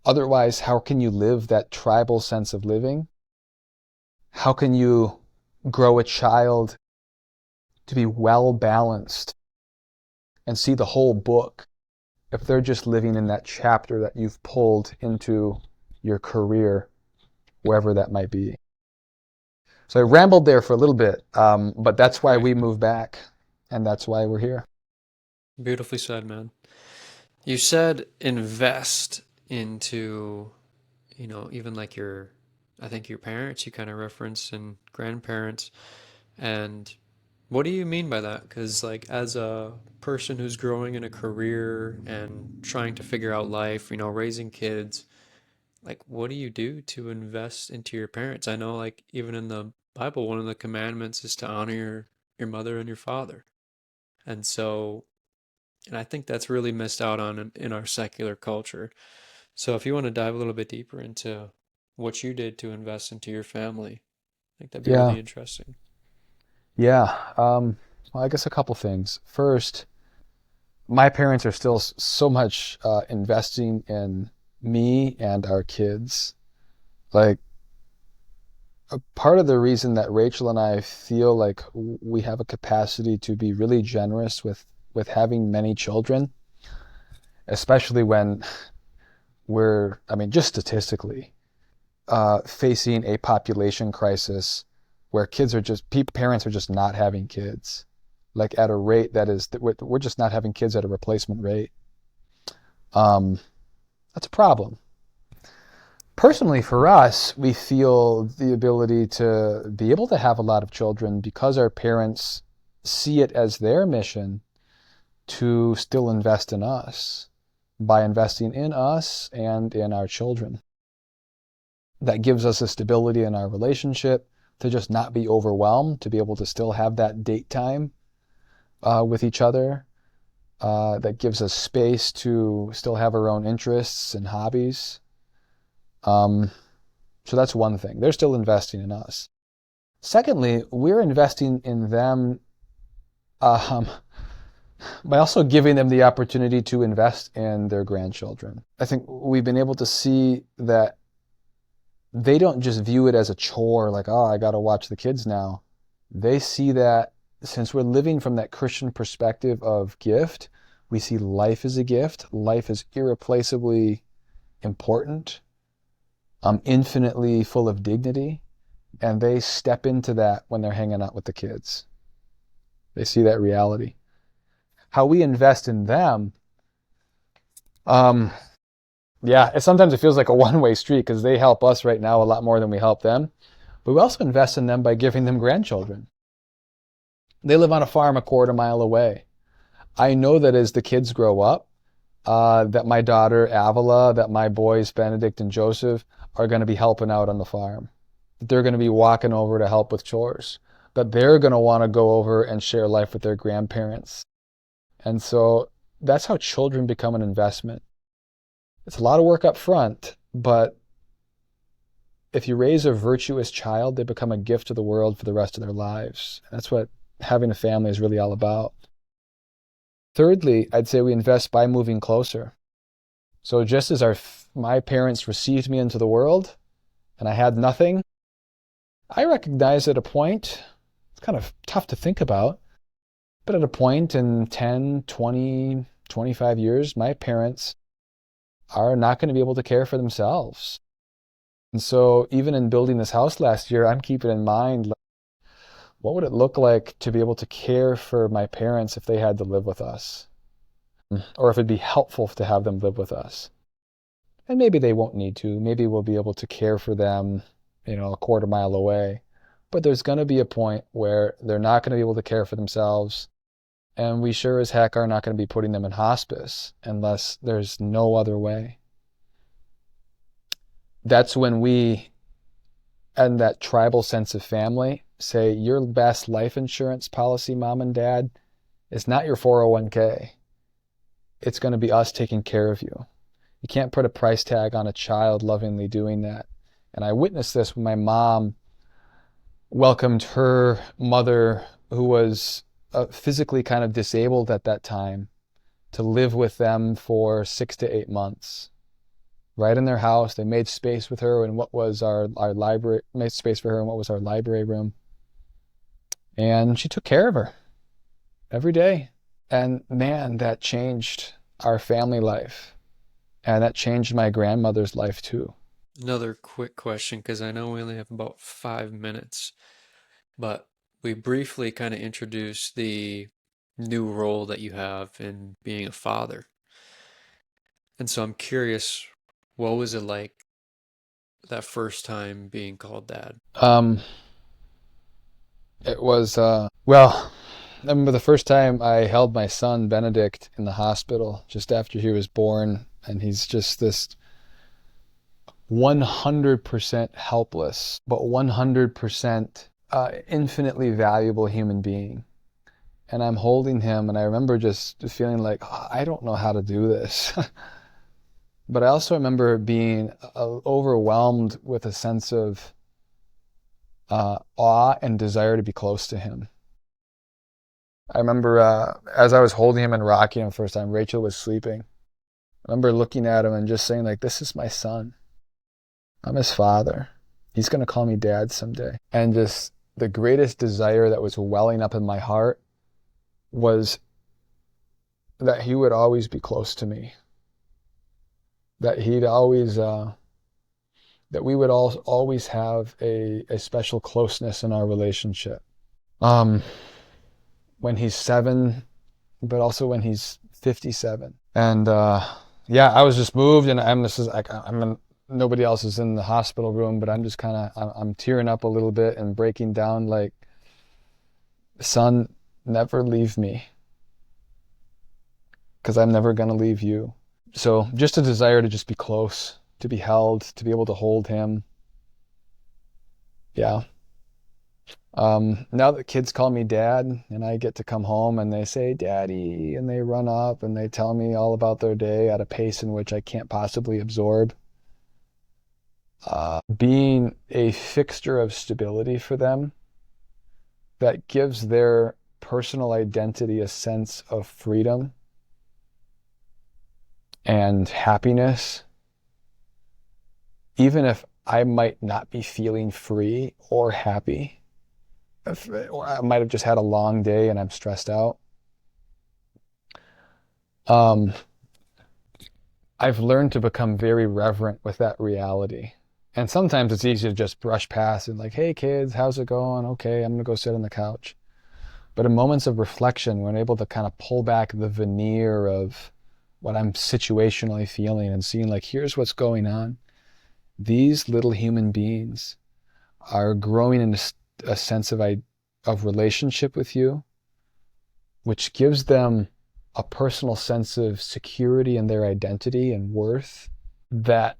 otherwise, how can you live that tribal sense of living? How can you grow a child to be well balanced and see the whole book if they're just living in that chapter that you've pulled into your career, wherever that might be? So I rambled there for a little bit, but that's why Right. we moved back, and that's why we're here. Beautifully said, man. You said invest into, even like I think your parents, you kind of referenced, and grandparents. And what do you mean by that? Because, like, as a person who's growing in a career and trying to figure out life, raising kids, like, what do you do to invest into your parents? I know, like, even in the Bible, one of the commandments is to honor your mother and your father. And so, and I think that's really missed out on in our secular culture. So, if you want to dive a little bit deeper into what you did to invest into your family, I think that'd be Yeah, really interesting. yeah. Well, I guess a couple things. First, my parents are still so much investing in me and our kids. Like, a part of the reason that Rachel and I feel like we have a capacity to be really generous with having many children, especially when I mean, just statistically, facing a population crisis where parents are just not having kids, like at a rate that is, we're just not having kids at a replacement rate. Um, that's a problem. Personally, for us, we feel the ability to be able to have a lot of children because our parents see it as their mission to still invest in us by investing in us and in our children. That gives us a stability in our relationship, to just not be overwhelmed, to be able to still have that date time with each other. That gives us space to still have our own interests and hobbies. Um, so that's one thing. They're still investing in us. Secondly, we're investing in them um, by also giving them the opportunity to invest in their grandchildren. I think we've been able to see that they don't just view it as a chore, like, oh, I got to watch the kids now. They see that since we're living from that Christian perspective of gift, we see life as a gift. Life is irreplaceably important, infinitely full of dignity, and they step into that when they're hanging out with the kids. They see that reality. How we invest in them, um, yeah, sometimes it feels like a one-way street because they help us right now a lot more than we help them. But we also invest in them by giving them grandchildren. They live on a farm a quarter mile away. I know that as the kids grow up, that my daughter Avila, that my boys Benedict and Joseph are going to be helping out on the farm. That they're going to be walking over to help with chores. That they're going to want to go over and share life with their grandparents. And so that's how children become an investment. It's a lot of work up front, but if you raise a virtuous child, they become a gift to the world for the rest of their lives. That's what having a family is really all about. Thirdly, I'd say we invest by moving closer. So just as my parents received me into the world and I had nothing, I recognize at a point, it's kind of tough to think about, but at a point in 10, 20, 25 years, my parents are not going to be able to care for themselves. And so even in building this house last year, I'm keeping in mind, what would it look like to be able to care for my parents if they had to live with us? Or if it'd be helpful to have them live with us. And maybe they won't need to. Maybe we'll be able to care for them, a quarter mile away. But there's going to be a point where they're not going to be able to care for themselves. And we sure as heck are not going to be putting them in hospice unless there's no other way. That's when we, and that tribal sense of family, say your best life insurance policy, mom and dad, It's not your 401k. It's going to be us taking care of you. You can't put a price tag on a child lovingly doing that. And I witnessed this when my mom welcomed her mother, who was physically kind of disabled at that time, to live with them for 6 to 8 months. Right in their house, they made space with her in what was our library, made space for her in what was our library room. And she took care of her every day. And man, that changed our family life. And that changed my grandmother's life too. Another quick question, because I know we only have about 5 minutes, but we briefly kind of introduced the new role that you have in being a father. And so I'm curious, what was it like that first time being called dad? Um, it was, well, I remember the first time I held my son Benedict in the hospital just after he was born, and he's just this 100% helpless, but 100% infinitely valuable human being. And I'm holding him, and I remember just feeling like, oh, I don't know how to do this. But I also remember being overwhelmed with a sense of awe and desire to be close to him. I remember as I was holding him and rocking him first time, Rachel was sleeping. I remember looking at him and just saying, like, this is my son. I'm his father. He's going to call me dad someday. And just the greatest desire that was welling up in my heart was that he would always be close to me. That he'd always, that we would always have a special closeness in our relationship. When he's 7, but also when he's 57. And yeah, I was just moved, and nobody else is in the hospital room, but I'm just I'm tearing up a little bit and breaking down, like, son, never leave me, because I'm never going to leave you. So just a desire to just be close, to be held, to be able to hold him. Yeah. Now that kids call me dad, and I get to come home and they say, Daddy, and they run up and they tell me all about their day at a pace in which I can't possibly absorb. Being a fixture of stability for them that gives their personal identity a sense of freedom and happiness, even if I might not be feeling free or happy, or I might have just had a long day and I'm stressed out. I've learned to become very reverent with that reality. And sometimes it's easy to just brush past and, like, hey kids, how's it going? Okay, I'm gonna go sit on the couch. But in moments of reflection, when I'm able to kind of pull back the veneer of what I'm situationally feeling and seeing, like, here's what's going on. These little human beings are growing in a sense of relationship with you, which gives them a personal sense of security in their identity and worth that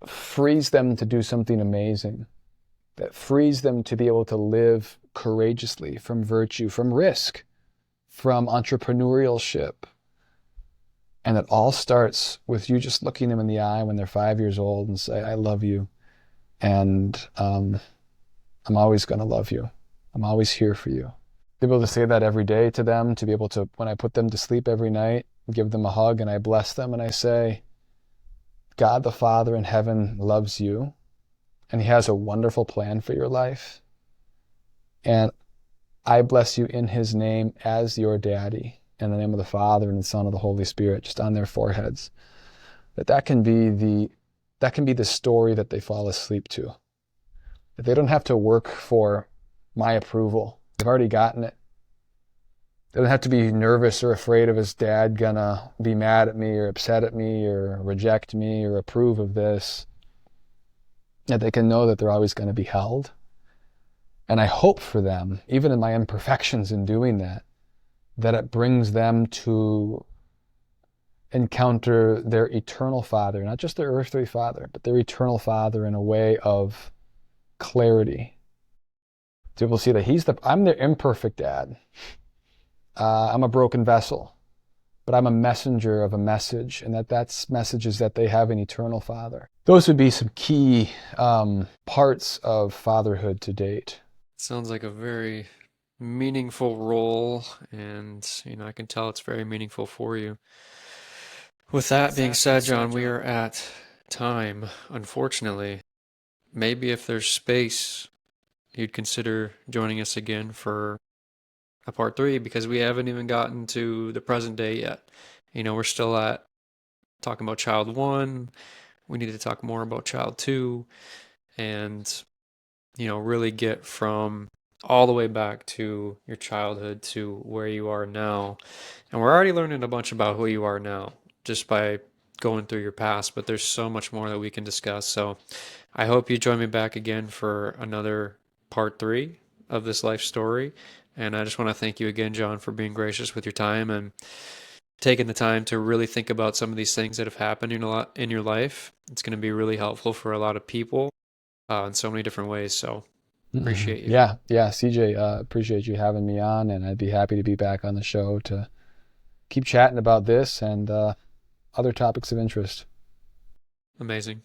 frees them to do something amazing, that frees them to be able to live courageously, from virtue, from risk, from entrepreneurship. And it all starts with you just looking them in the eye when they're 5 years old and say, I love you. And I'm always going to love you. I'm always here for you. To be able to say that every day to them, to be able to, when I put them to sleep every night, give them a hug and I bless them and I say, God the Father in heaven loves you, and he has a wonderful plan for your life. And I bless you in his name as your daddy, in the name of the Father and the Son and the Holy Spirit, just on their foreheads. That can be the story that they fall asleep to. That they don't have to work for my approval. They've already gotten it. They don't have to be nervous or afraid of his dad gonna be mad at me or upset at me or reject me or approve of this. That they can know that they're always going to be held. And I hope for them, even in my imperfections in doing that, that it brings them to encounter their eternal Father, not just their earthly Father, but their eternal Father in a way of clarity. To be able to see that I'm their imperfect dad. I'm a broken vessel, but I'm a messenger of a message, and that's message is that they have an eternal Father. Those would be some key parts of fatherhood to date. Sounds like a very meaningful role, and I can tell it's very meaningful for you. With that being said, John, we are at time, unfortunately. Maybe if there's space, you'd consider joining us again for a part three because we haven't even gotten to the present day yet. We're still at talking about child one. We need to talk more about child two and, really get from all the way back to your childhood to where you are now. And we're already learning a bunch about who you are now just by going through your past, but there's so much more that we can discuss. So I hope you join me back again for another part three of this life story. And I just want to thank you again, John, for being gracious with your time and taking the time to really think about some of these things that have happened in your life. It's going to be really helpful for a lot of people in so many different ways. So appreciate you. Yeah, yeah, CJ, appreciate you having me on, and I'd be happy to be back on the show to keep chatting about this and other topics of interest. Amazing.